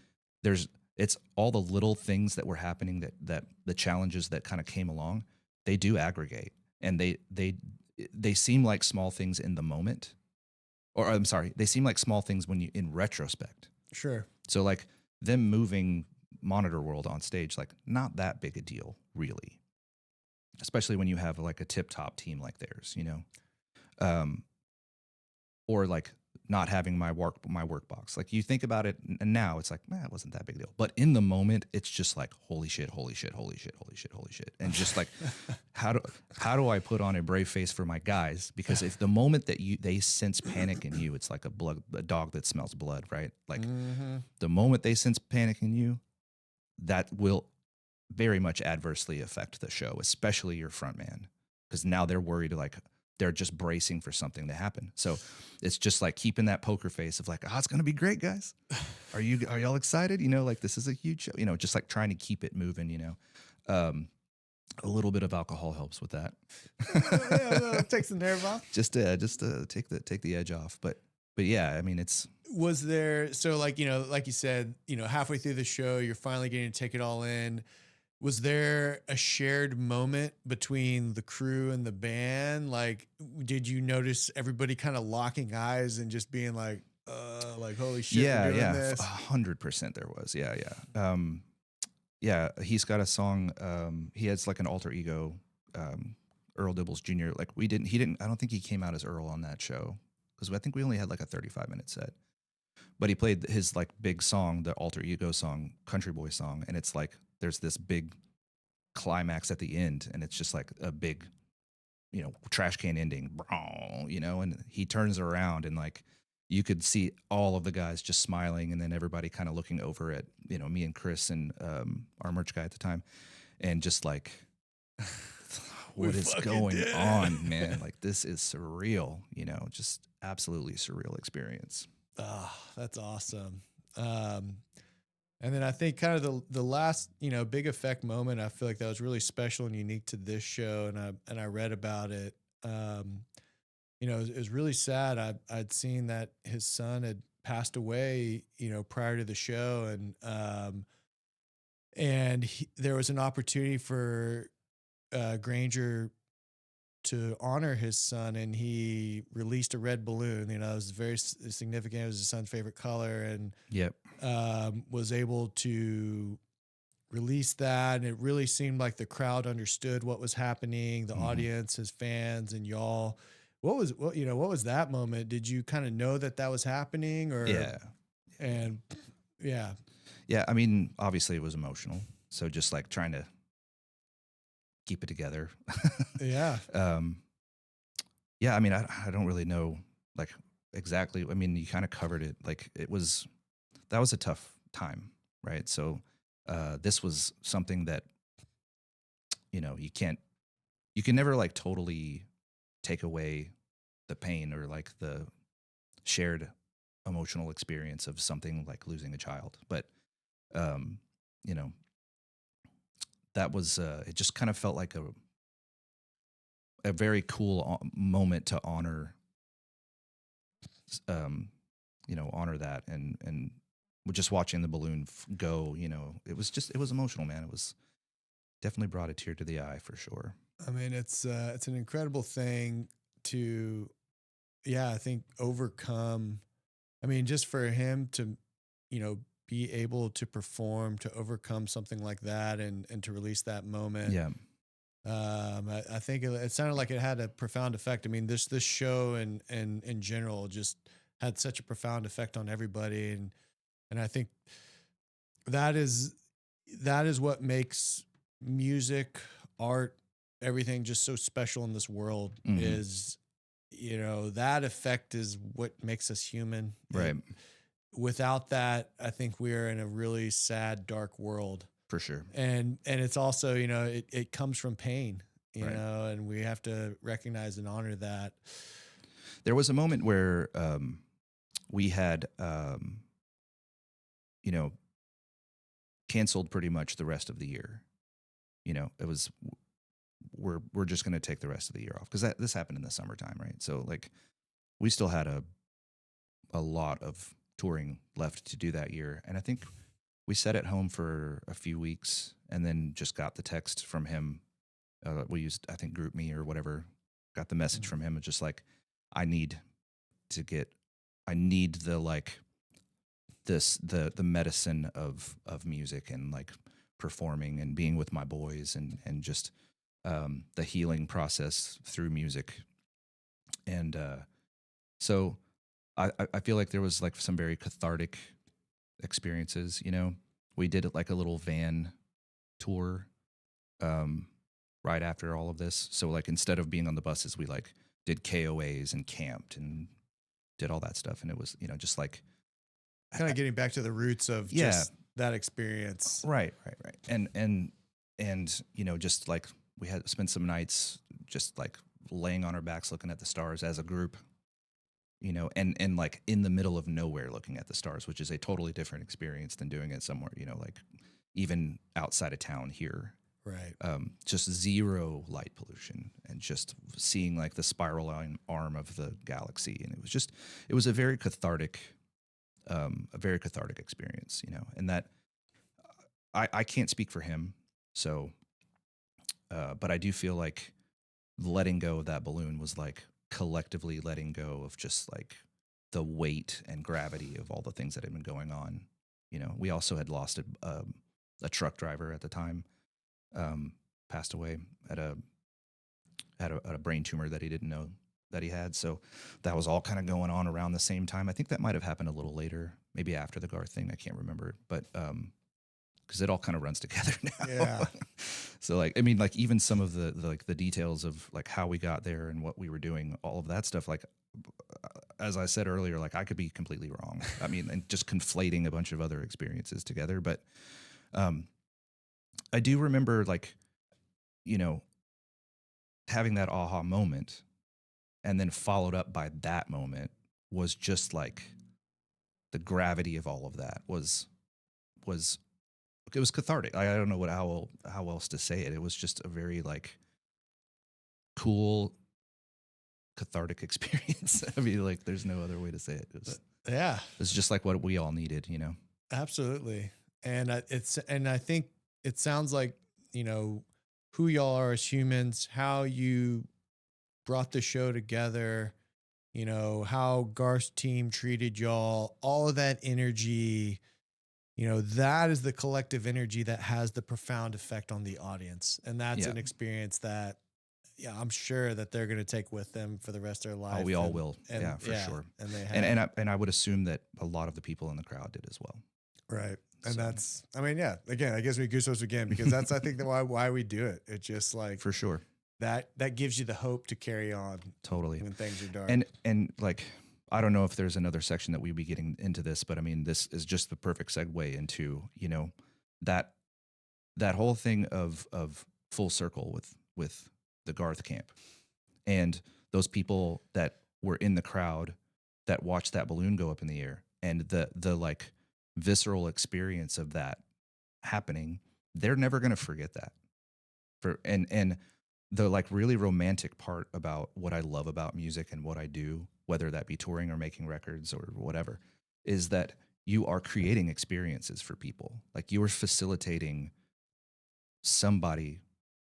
it's all the little things that were happening, that the challenges that kind of came along, they do aggregate, and they seem like small things in the moment, or I'm sorry, they seem like small things when you in retrospect. Sure. So like them moving Monitor World on stage, like not that big a deal really, especially when you have like a tip top team like theirs, um, or like not having my workbox. Like you think about it, and now it's like, man, it wasn't that big a deal. But in the moment, it's just like, holy shit, holy shit, holy shit, holy shit, holy shit, and just like, how do I put on a brave face for my guys? Because if the moment that they sense panic in you, it's like a dog that smells blood, right? Like Mm-hmm. the moment they sense panic in you, that will very much adversely affect the show, especially your front man, because now they're worried, like they're just bracing for something to happen. So it's just like keeping that poker face of like, it's going to be great, guys. Are y'all excited? Like this is a huge show, just like trying to keep it moving. A little bit of alcohol helps with that. Yeah, it takes the nerve off. just to take the edge off. But yeah, I mean, Was there, so like, like you said, halfway through the show, you're finally getting to take it all in. Was there a shared moment between the crew and the band? Like, did you notice everybody kind of locking eyes and just being like, holy shit, we're doing yeah, this? 100% there was. Yeah, he's got a song. He has like an alter ego, Earl Dibbles Jr. Like he didn't. I don't think he came out as Earl on that show, because I think we only had like a 35-minute set. But he played his like big song, the alter ego song, Country Boy song, and it's like there's this big climax at the end, and it's just like a big, trash can ending, and he turns around and like you could see all of the guys just smiling, and then everybody kind of looking over at, you know, me and Chris and our merch guy at the time, and just like, We what is fucking going did it. on, man? Like, this is surreal, you know, just absolutely surreal experience. Oh, that's awesome. And then I think kind of the last, you know, big effect moment, I feel like that was really special and unique to this show. And I read about it. You know, it was really sad. I'd seen that his son had passed away, you know, prior to the show. And there was an opportunity for Granger to honor his son, and he released a red balloon. You know, it was very significant. It was his son's favorite color, and Yep. was able to release that. And it really seemed like the crowd understood what was happening, the audience, his fans, and y'all. What was that moment? Did you kind of know that was happening, or? Yeah. And yeah. Yeah. I mean, obviously it was emotional. So just like trying to keep it together. Yeah. Yeah. I mean, I don't really know like exactly. I mean, you kind of covered it. Like that was a tough time. Right. So, this was something that, you know, you can never like totally take away the pain or like the shared emotional experience of something like losing a child. But, you know, that was, it just kind of felt like a very cool moment to honor, you know, honor that. And just watching the balloon go, you know, it was emotional, man. It was definitely brought a tear to the eye for sure. I mean, it's an incredible thing to, yeah, I think overcome. I mean, just for him to, you know, be able to perform, to overcome something like that, and to release that moment. Yeah. I think it sounded like it had a profound effect. I mean, this show and in general just had such a profound effect on everybody, and I think that is what makes music, art, everything just so special in this world. Mhm. Is, you know, that effect is what makes us human. Right. Without that, I think we are in a really sad, dark world. For sure. And it's also, you know, it comes from pain, you Right. know, and we have to recognize and honor that. There was a moment where we had, you know, canceled pretty much the rest of the year. You know, it was we're just going to take the rest of the year off because this happened in the summertime, right? So like we still had a lot of touring left to do that year, and I think we sat at home for a few weeks and then just got the text from him. We used, I think, GroupMe or whatever. Got the message from him. It's just like, I need the like the medicine of music and like performing and being with my boys and just the healing process through music. And so I feel like there was like some very cathartic experiences. You know, we did like a little van tour right after all of this. So like instead of being on the buses, we like did KOAs and camped and did all that stuff. And it was, you know, just like Kind of getting back to the roots of just that experience. Right. And you know, just like we had spent some nights just like laying on our backs looking at the stars as a group, you know, and like in the middle of nowhere looking at the stars, which is a totally different experience than doing it somewhere, you know, like even outside of town here. Right. Just zero light pollution and just seeing like the spiral arm of the galaxy. And it was a very cathartic experience, you know, and that I can't speak for him. So, but I do feel like letting go of that balloon was like collectively letting go of just like the weight and gravity of all the things that had been going on. You know, we also had lost a truck driver at the time, passed away at a brain tumor that he didn't know that he had. So that was all kind of going on around the same time. I think that might have happened a little later, maybe after the Garth thing. I can't remember, but because it all kind of runs together now. Yeah. So like, I mean, like even some of the like the details of like how we got there and what we were doing, all of that stuff. Like as I said earlier, like I could be completely wrong. I mean, and just conflating a bunch of other experiences together. But I do remember, like, you know, having that aha moment, and then followed up by that moment was just like the gravity of all of that was it was cathartic. I don't know how else to say it. It was just a very like cool cathartic experience. I mean, like there's no other way to say it. Yeah, It's just like what we all needed, you know. absolutely. And I think it sounds like, you know, who y'all are as humans, how you brought the show together, you know, how Garth's team treated y'all, all of that energy, you know, that is the collective energy that has the profound effect on the audience. And that's Yeah. an experience that, yeah, I'm sure that they're going to take with them for the rest of their life. Oh, we all will. Yeah, for sure. And they have. And I would assume that a lot of the people in the crowd did as well. Right. And So- that's, I mean, yeah, again, I guess we goosebumps again, because that's, I think, why we do it. It's just like For sure. that gives you the hope to carry on Totally. when things are dark. And like, I don't know if there's another section that we'd be getting into this, but I mean, this is just the perfect segue into, you know, that whole thing of full circle with the Garth camp and those people that were in the crowd that watched that balloon go up in the air, and the like visceral experience of that happening. They're never going to forget that. And the like really romantic part about what I love about music and what I do, whether that be touring or making records or whatever, is that you are creating experiences for people. Like you are facilitating somebody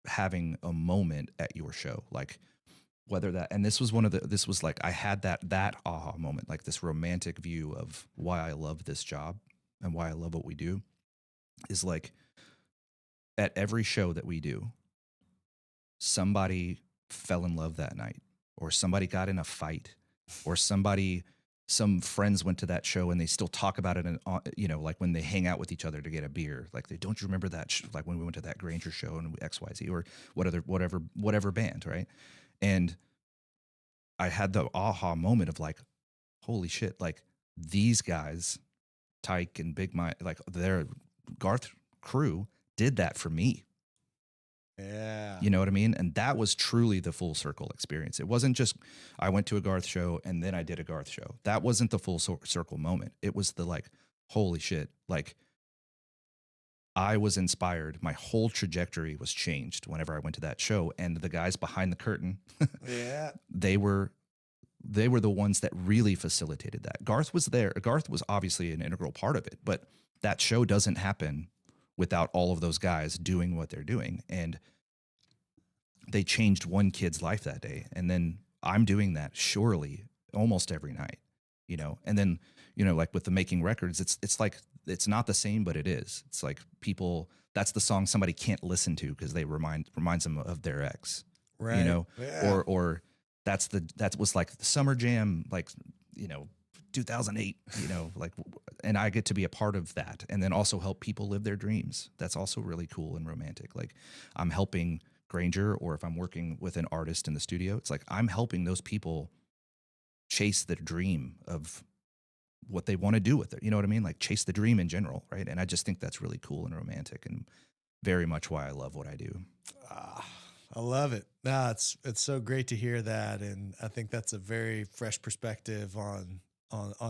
having a moment at your show. Like whether that, and this was this was like, I had that aha moment, like this romantic view of why I love this job and why I love what we do is like at every show that we do, somebody fell in love that night, or somebody got in a fight, or some friends went to that show and they still talk about it. And, you know, like when they hang out with each other to get a beer, like don't you remember that? Like when we went to that Granger show and XYZ or whatever band. Right. And I had the aha moment of like, holy shit, like these guys, Tyke and Big Mike, like their Garth crew did that for me. Yeah. You know what I mean? And that was truly the full circle experience. It wasn't just I went to a Garth show and then I did a Garth show. That wasn't the full circle moment. It was the like, holy shit, like I was inspired. My whole trajectory was changed whenever I went to that show. And the guys behind the curtain, Yeah. they were the ones that really facilitated that. Garth was there. Garth was obviously an integral part of it, but that show doesn't happen without all of those guys doing what they're doing. And they changed one kid's life that day. And then I'm doing that surely almost every night, you know? And then, you know, like with the making records, it's like, it's not the same, but it is. It's like people, that's the song somebody can't listen to because they reminds them of their ex, Right. you know, Yeah. or that was like the summer jam, like, you know, 2008, you know, like, and I get to be a part of that and then also help people live their dreams. That's also really cool and romantic. Like I'm helping Granger, or if I'm working with an artist in the studio, it's like I'm helping those people chase the dream of what they want to do with it. You know what I mean? Like chase the dream in general, right? And I just think that's really cool and romantic and very much why I love what I do. I love it. No, it's so great to hear that, and I think that's a very fresh perspective on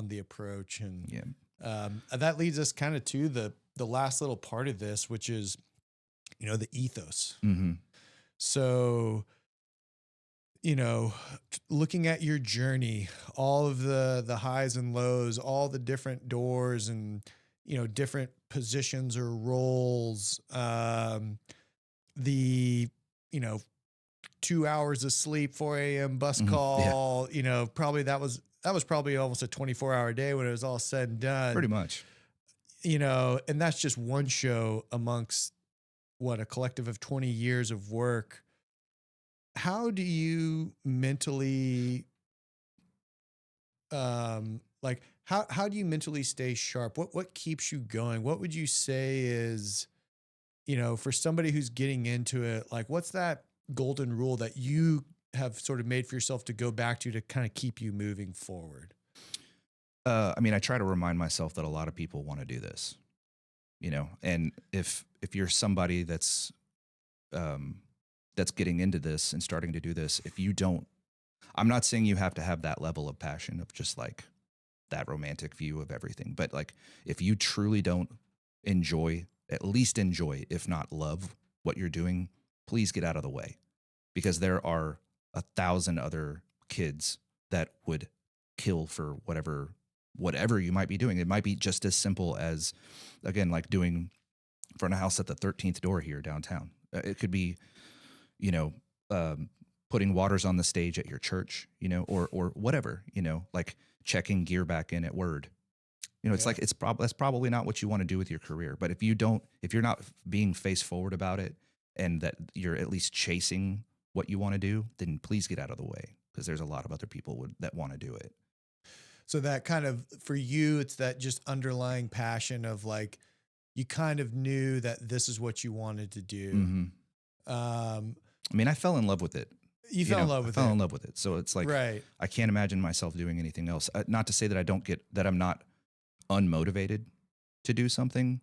the approach. And Yeah. that leads us kind of to the last little part of this, which is, you know, the ethos. Mm-hmm. So, you know, looking at your journey, all of the highs and lows, all the different doors and, you know, different positions or roles, you know, 2 hours of sleep, 4 a.m. bus call, you know, probably that was probably almost a 24-hour day when it was all said and done. Pretty much. You know, and that's just one show amongst a collective of 20 years of work. How do you mentally, like how do you mentally stay sharp? What keeps you going? What would you say is, you know, for somebody who's getting into it, like what's that golden rule that you have sort of made for yourself to go back to kind of keep you moving forward? I mean, I try to remind myself that a lot of people want to do this, and if you're somebody that's getting into this and starting to do this, if you don't, I'm not saying you have to have that level of passion of just like that romantic view of everything, but like if you truly don't enjoy, at least enjoy, if not love what you're doing, please get out of the way, because there are 1,000 other kids that would kill for whatever you might be doing. It might be just as simple as, again, like doing front of house at the 13th door here downtown. It could be, putting waters on the stage at your church, or whatever, like checking gear back in at Word. It's like, that's probably not what you want to do with your career. But if you're not being face forward about it, and that you're at least chasing what you want to do, then please get out of the way, because there's a lot of other people that want to do it. So that kind of, for you, it's that just underlying passion of like, you kind of knew that this is what you wanted to do. Mm-hmm. I mean, I fell in love with it. You fell in love with it. I fell in love with it. So it's like, right. I can't imagine myself doing anything else. Not to say that I'm not unmotivated to do something.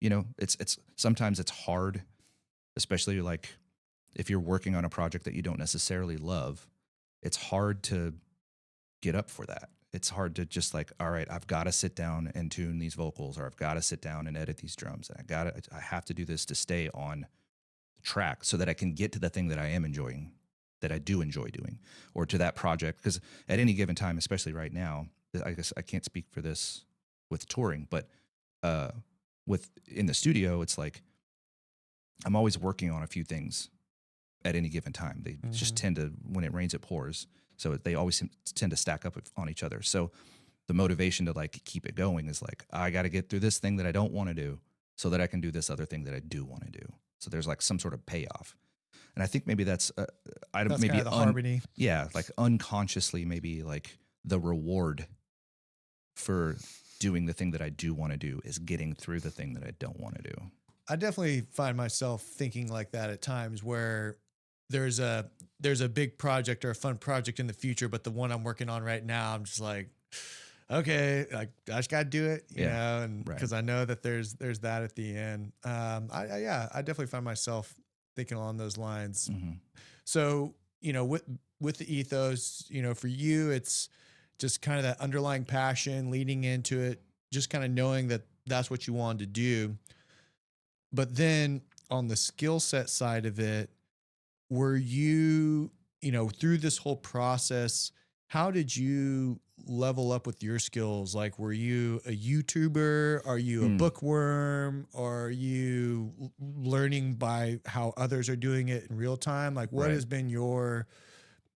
It's sometimes it's hard, especially like if you're working on a project that you don't necessarily love. It's hard to get up for that. It's hard to just like, all right, I've got to sit down and tune these vocals, or I've got to sit down and edit these drums, and I have to do this to stay on track so that I can get to the thing that I am enjoying, that I do enjoy doing, or to that project. Because at any given time, especially right now, I guess I can't speak for this with touring, but in the studio, it's like I'm always working on a few things at any given time. They just tend to, when it rains, it pours. So they always tend to stack up on each other. So the motivation to like keep it going is like, I got to get through this thing that I don't want to do so that I can do this other thing that I do want to do. So there's like some sort of payoff. And I think maybe that's maybe kind of the harmony. Yeah, like unconsciously, maybe like the reward for doing the thing that I do want to do is getting through the thing that I don't want to do. I definitely find myself thinking like that at times, where there's a big project or a fun project in the future, but the one I'm working on right now, I'm just like, okay, like I just got to do it, you know, and because I know that there's that at the end. I definitely find myself thinking along those lines. Mm-hmm. So, with the ethos, for you, it's just kind of that underlying passion leading into it, just kind of knowing that that's what you wanted to do. But then on the skill set side of it, were you, through this whole process, how did you level up with your skills? Like, were you a YouTuber? Are you a bookworm? Are you learning by how others are doing it in real time? Like, what has been your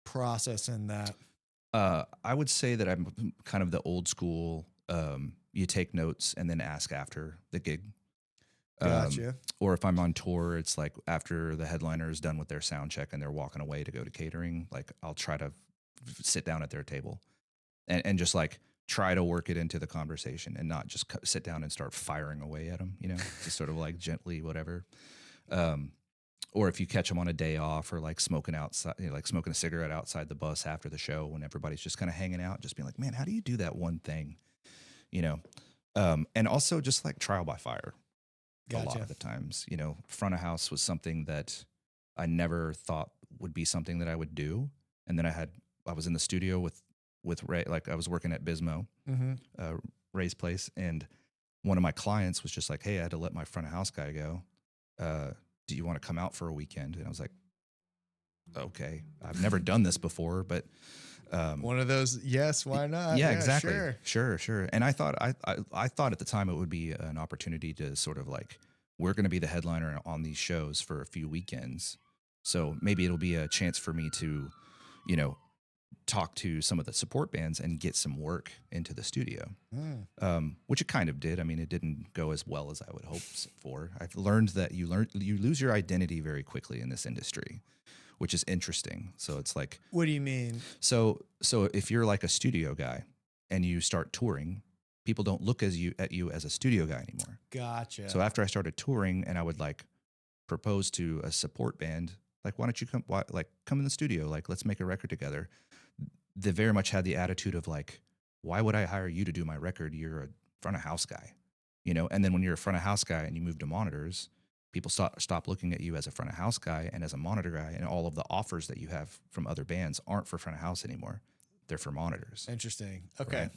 process in that? I would say that I'm kind of the old school. You take notes and then ask after the gig. Gotcha. Or if I'm on tour, it's like after the headliner is done with their sound check and they're walking away to go to catering, like I'll try to sit down at their table and just like try to work it into the conversation and not just sit down and start firing away at them, just sort of like gently, whatever. Or if you catch them on a day off or like smoking outside, like smoking a cigarette outside the bus after the show when everybody's just kind of hanging out, just being like, man, how do you do that one thing? And also just like trial by fire. Gotcha. A lot of the times, front of house was something that I never thought would be something that I would do. And then I was in the studio with Ray, like I was working at Bismo, Ray's place. And one of my clients was just like, hey, I had to let my front of house guy go. Do you want to come out for a weekend? And I was like, okay, I've never done this before, but one of those, yes, why not? Yeah, exactly. Sure. And I thought at the time it would be an opportunity to sort of like, we're going to be the headliner on these shows for a few weekends. So maybe it'll be a chance for me to, talk to some of the support bands and get some work into the studio, which it kind of did. I mean, it didn't go as well as I would hope for. I've learned that you lose your identity very quickly in this industry, which is interesting. So it's like, what do you mean? So if you're like a studio guy and you start touring, people don't look at you as a studio guy anymore. Gotcha. So after I started touring and I would like propose to a support band Like, why don't you come in the studio? Like, let's make a record together. They very much had the attitude of like, why would I hire you to do my record? You're a front of house guy, you know? And then when you're a front of house guy and you move to monitors, people stop looking at you as a front of house guy and as a monitor guy, and all of the offers that you have from other bands aren't for front of house anymore. They're for monitors. Interesting. Okay. Right?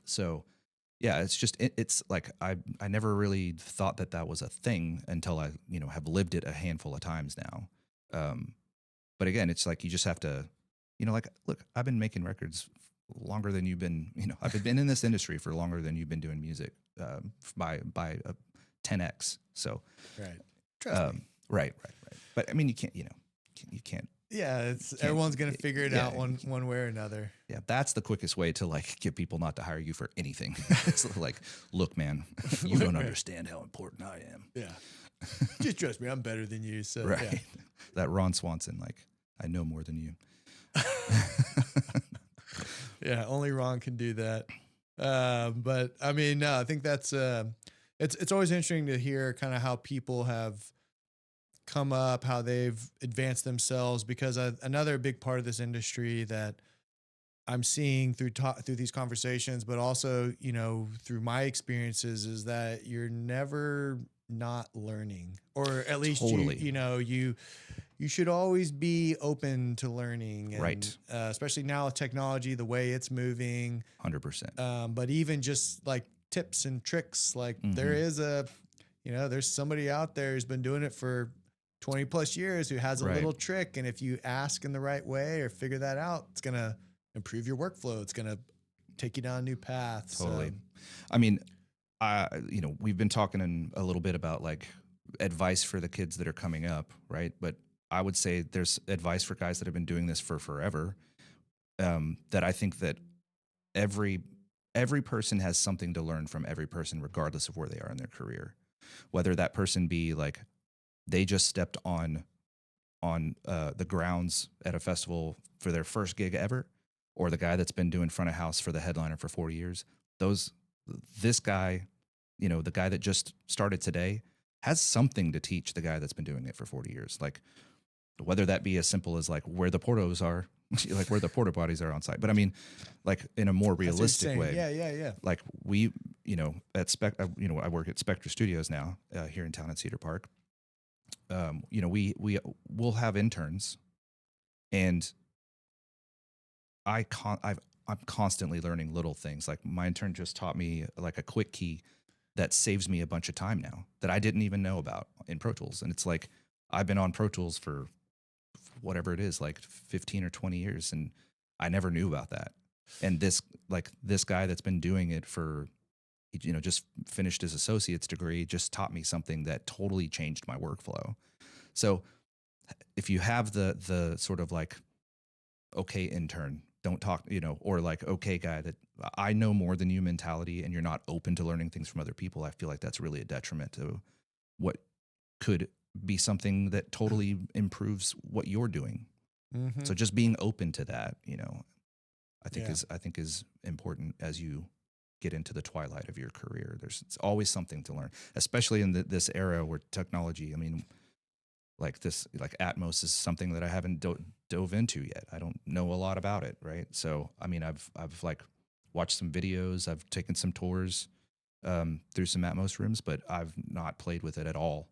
So yeah, it's just, it's like, I never really thought that was a thing until I, you know, have lived it a handful of times now. But again, it's like, you just have to, you know, like, look, I've been making records longer than you've been, you know, I've been in this industry for longer than you've been doing music, by 10x. So, right. Trust me. Right. But I mean, you can't, you know, you can't. Yeah, everyone's gonna figure it out one way or another. Yeah, that's the quickest way to like get people not to hire you for anything. It's like, look, man, you don't understand how important I am. Yeah, just trust me, I'm better than you. So right, yeah. That Ron Swanson, like, I know more than you. Yeah, only Ron can do that. But I mean, no, I think that's it's always interesting to hear kind of how people have come up, how they've advanced themselves, because another big part of this industry that I'm seeing through these conversations, but also, you know, through my experiences, is that you're never not learning, or at least Totally. you should always be open to learning, and, right? Especially now with technology, the way it's moving. 100%. But even just like tips and tricks, like there is there's somebody out there who's been doing it for 20 plus years who has a little trick. And if you ask in the right way or figure that out, it's going to improve your workflow. It's going to take you down a new path. Totally. I mean, you know, we've been talking a little bit about like advice for the kids that are coming up. Right. But I would say there's advice for guys that have been doing this for forever. That I think that every person has something to learn from every person, regardless of where they are in their career, whether that person be like, they just stepped on the grounds at a festival for their first gig ever, or the guy that's been doing front of house for the headliner for 40 years. This guy, you know, the guy that just started today has something to teach the guy that's been doing it for 40 years. Like, whether that be as simple as like where the portos are, like where the porta potties are on site. But I mean, like in a more realistic way. Yeah. Like we, you know, I work at Spectra Studios now, here in town in Cedar Park. You know, we'll have interns, and I'm constantly learning little things. Like my intern just taught me like a quick key that saves me a bunch of time now that I didn't even know about in Pro Tools. And it's like, I've been on Pro Tools for whatever it is, like 15 or 20 years. And I never knew about that. And this guy that's been doing it for, you know, just finished his associate's degree, just taught me something that totally changed my workflow. So if you have the sort of like, okay, intern, don't talk, you know, or like, okay, guy that I know more than you mentality, and you're not open to learning things from other people, I feel like that's really a detriment to what could be something that totally improves what you're doing. Mm-hmm. So just being open to that, you know, I think is important as you get into the twilight of your career. It's always something to learn, especially in this era where technology, I mean, like Atmos is something that I haven't dove into yet. I don't know a lot about it. Right. So, I mean, I've like watched some videos, I've taken some tours, through some Atmos rooms, but I've not played with it at all.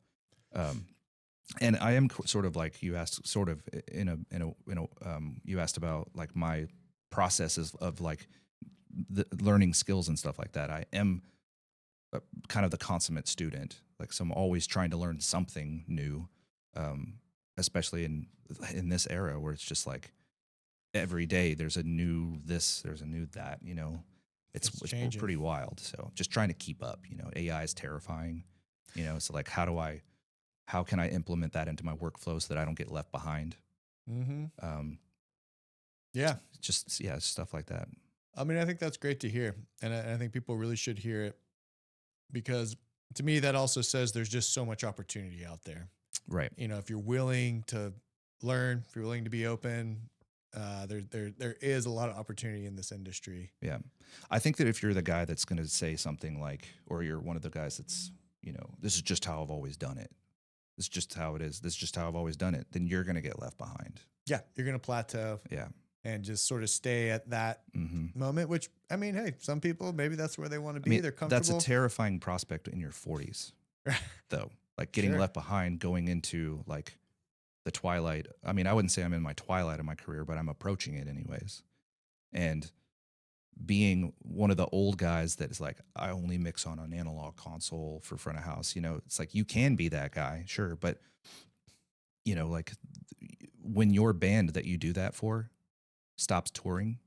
And I am sort of like you asked, sort of you asked about like my processes of like the learning skills and stuff like that. I am kind of the consummate student. Like, so I'm always trying to learn something new, especially in this era where it's just like every day there's a new this, there's a new that. You know, it's pretty wild. So just trying to keep up. You know, AI is terrifying. You know, so like how can I implement that into my workflow so that I don't get left behind? Mm-hmm. Just stuff like that. I mean, I think that's great to hear. And I think people really should hear it, because to me, that also says there's just so much opportunity out there. Right. You know, if you're willing to learn, if you're willing to be open, there is a lot of opportunity in this industry. Yeah. I think that if you're the guy that's going to say something like, or you're one of the guys that's, you know, this is just how I've always done it, It's just how it is. This is just how I've always done it. Then you're going to get left behind. Yeah, you're going to plateau. Yeah. And just sort of stay at that moment, which, I mean, hey, some people, maybe that's where they want to be. They're comfortable. That's a terrifying prospect in your 40s, though. Like getting left behind, going into like the twilight. I mean, I wouldn't say I'm in my twilight of my career, but I'm approaching it anyways. And being one of the old guys that is like, I only mix on an analog console for front of house, it's like you can be that guy, sure. But, like when your band that you do that for stops touring,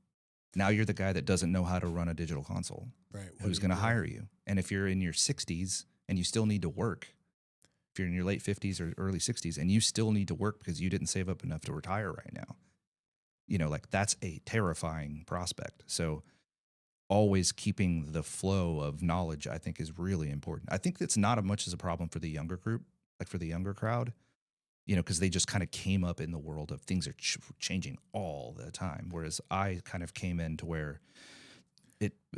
now you're the guy that doesn't know how to run a digital console. Right. Who's going to hire you? And if you're in your 60s and you still need to work, if you're in your late 50s or early 60s and you still need to work because you didn't save up enough to retire right now, like that's a terrifying prospect. So always keeping the flow of knowledge, I think, is really important. I think that's not as much as a problem for the younger group, like for the younger crowd, because they just kind of came up in the world of things are changing all the time. Whereas I kind of came in to where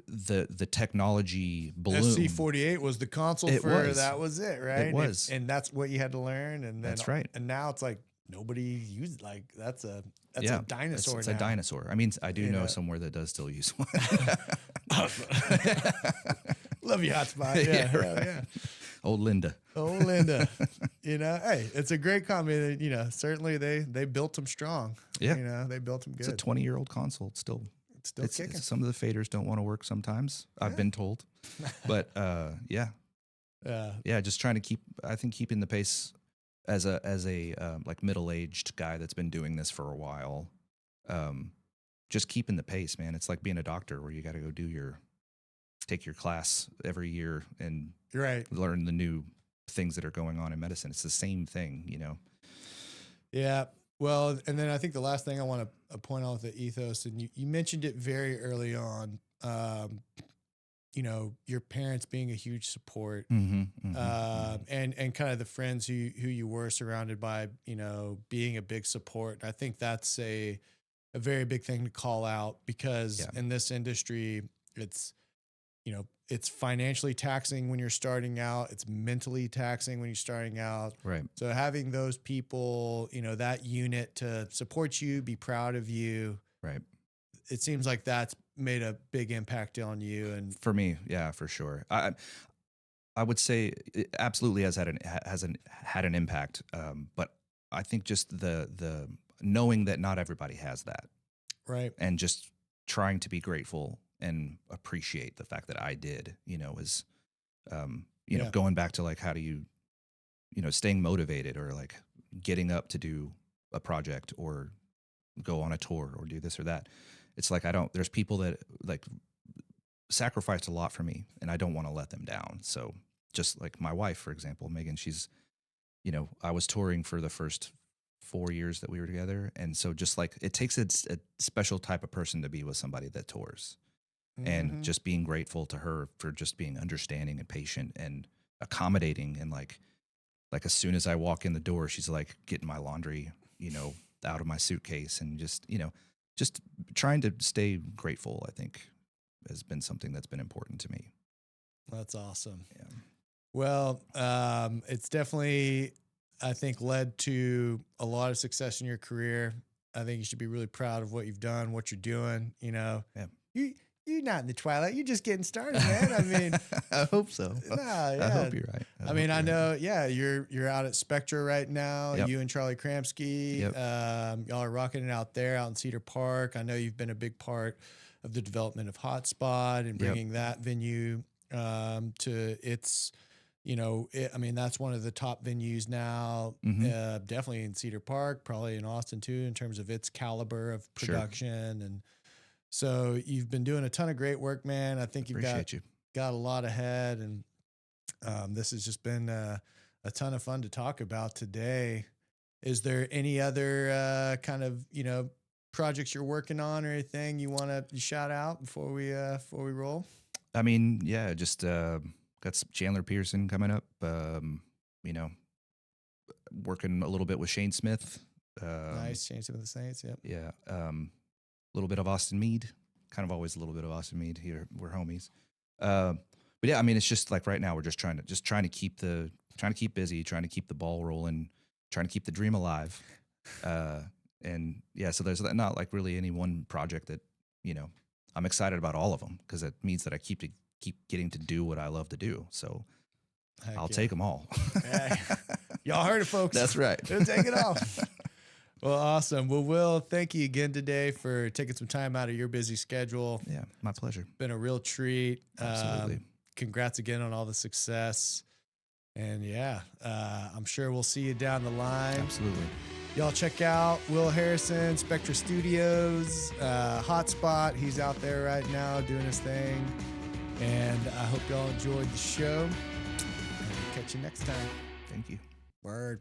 the technology bloom. SC48 was the console that was it, right? It was. And that's what you had to learn. And then, that's right. And now it's like nobody used, like that's a dinosaur. It's a dinosaur. I mean, I do know somewhere that does still use one. Love you, hotspot. Yeah, right. Yeah. Old Linda. Hey, it's a great comment. Certainly they built them strong. Yeah. They built them good. It's a 20-year-old console. It's still kicking. Some of the faders don't want to work sometimes. I've been told, but just trying to keeping the pace as a like middle-aged guy that's been doing this for a while. Just keeping the pace, man. It's like being a doctor where you got to go take your class every year and learn the new things that are going on in medicine. It's the same thing, Yeah. Well, and then I think the last thing I want to point out with the ethos, and you mentioned it very early on, your parents being a huge support, and kind of the friends who you were surrounded by, being a big support. I think that's a very big thing to call out because in this industry, it's financially taxing when you're starting out. It's mentally taxing when you're starting out. Right. So having those people, that unit to support you, be proud of you. Right. It seems like that's made a big impact on you. And for me, yeah, for sure. I would say it absolutely has had an impact. But I think just the knowing that not everybody has that. Right. And just trying to be grateful and appreciate the fact that I did, is, going back to like, how do you, staying motivated or like getting up to do a project or go on a tour or do this or that. It's like, there's people that like sacrificed a lot for me and I don't want to let them down. So just like my wife, for example, Megan, she's, I was touring for the first 4 years that we were together. And so just like, it takes a special type of person to be with somebody that tours. And just being grateful to her for just being understanding and patient and accommodating. And like as soon as I walk in the door, she's like getting my laundry, out of my suitcase and just trying to stay grateful, I think has been something that's been important to me. That's awesome. Yeah. Well, it's definitely, I think, led to a lot of success in your career. I think you should be really proud of what you've done, what you're doing, Yeah. You're not in the twilight. You're just getting started, man. I mean, I hope so. Yeah. I hope you're right. I know. Yeah, you're out at Spectra right now. Yep. You and Charlie Kramsky. Yep. Y'all are rocking it out there, out in Cedar Park. I know you've been a big part of the development of Hotspot and bringing that venue to its. That's one of the top venues now. Definitely in Cedar Park, probably in Austin too, in terms of its caliber of production and. So you've been doing a ton of great work, man. I think you've got a lot ahead, and this has just been a ton of fun to talk about today. Is there any other kind of projects you're working on or anything you want to shout out before we roll? I mean, yeah, just got some Chandler Pearson coming up. Working a little bit with Shane Smith. Nice, Shane Smith of the Saints. Yep. Yeah. Little bit of Austin Mead, kind of always a little bit of Austin Mead here. We're homies. But yeah, I mean, it's just like right now we're just trying to keep the trying to keep busy, trying to keep the ball rolling, trying to keep the dream alive. And yeah, so there's not like really any one project that, you know, I'm excited about all of them because it means that I keep getting to do what I love to do. So I'll take them all. Hey, y'all heard it, folks. That's right. It'll take it all. Well, awesome. Well, Will, thank you again today for taking some time out of your busy schedule. Yeah, my pleasure. Been a real treat. Absolutely. Congrats again on all the success. And yeah, I'm sure we'll see you down the line. Absolutely. Y'all check out Will Harrison, Spectra Studios, Hotspot. He's out there right now doing his thing. And I hope y'all enjoyed the show. And we'll catch you next time. Thank you. Word.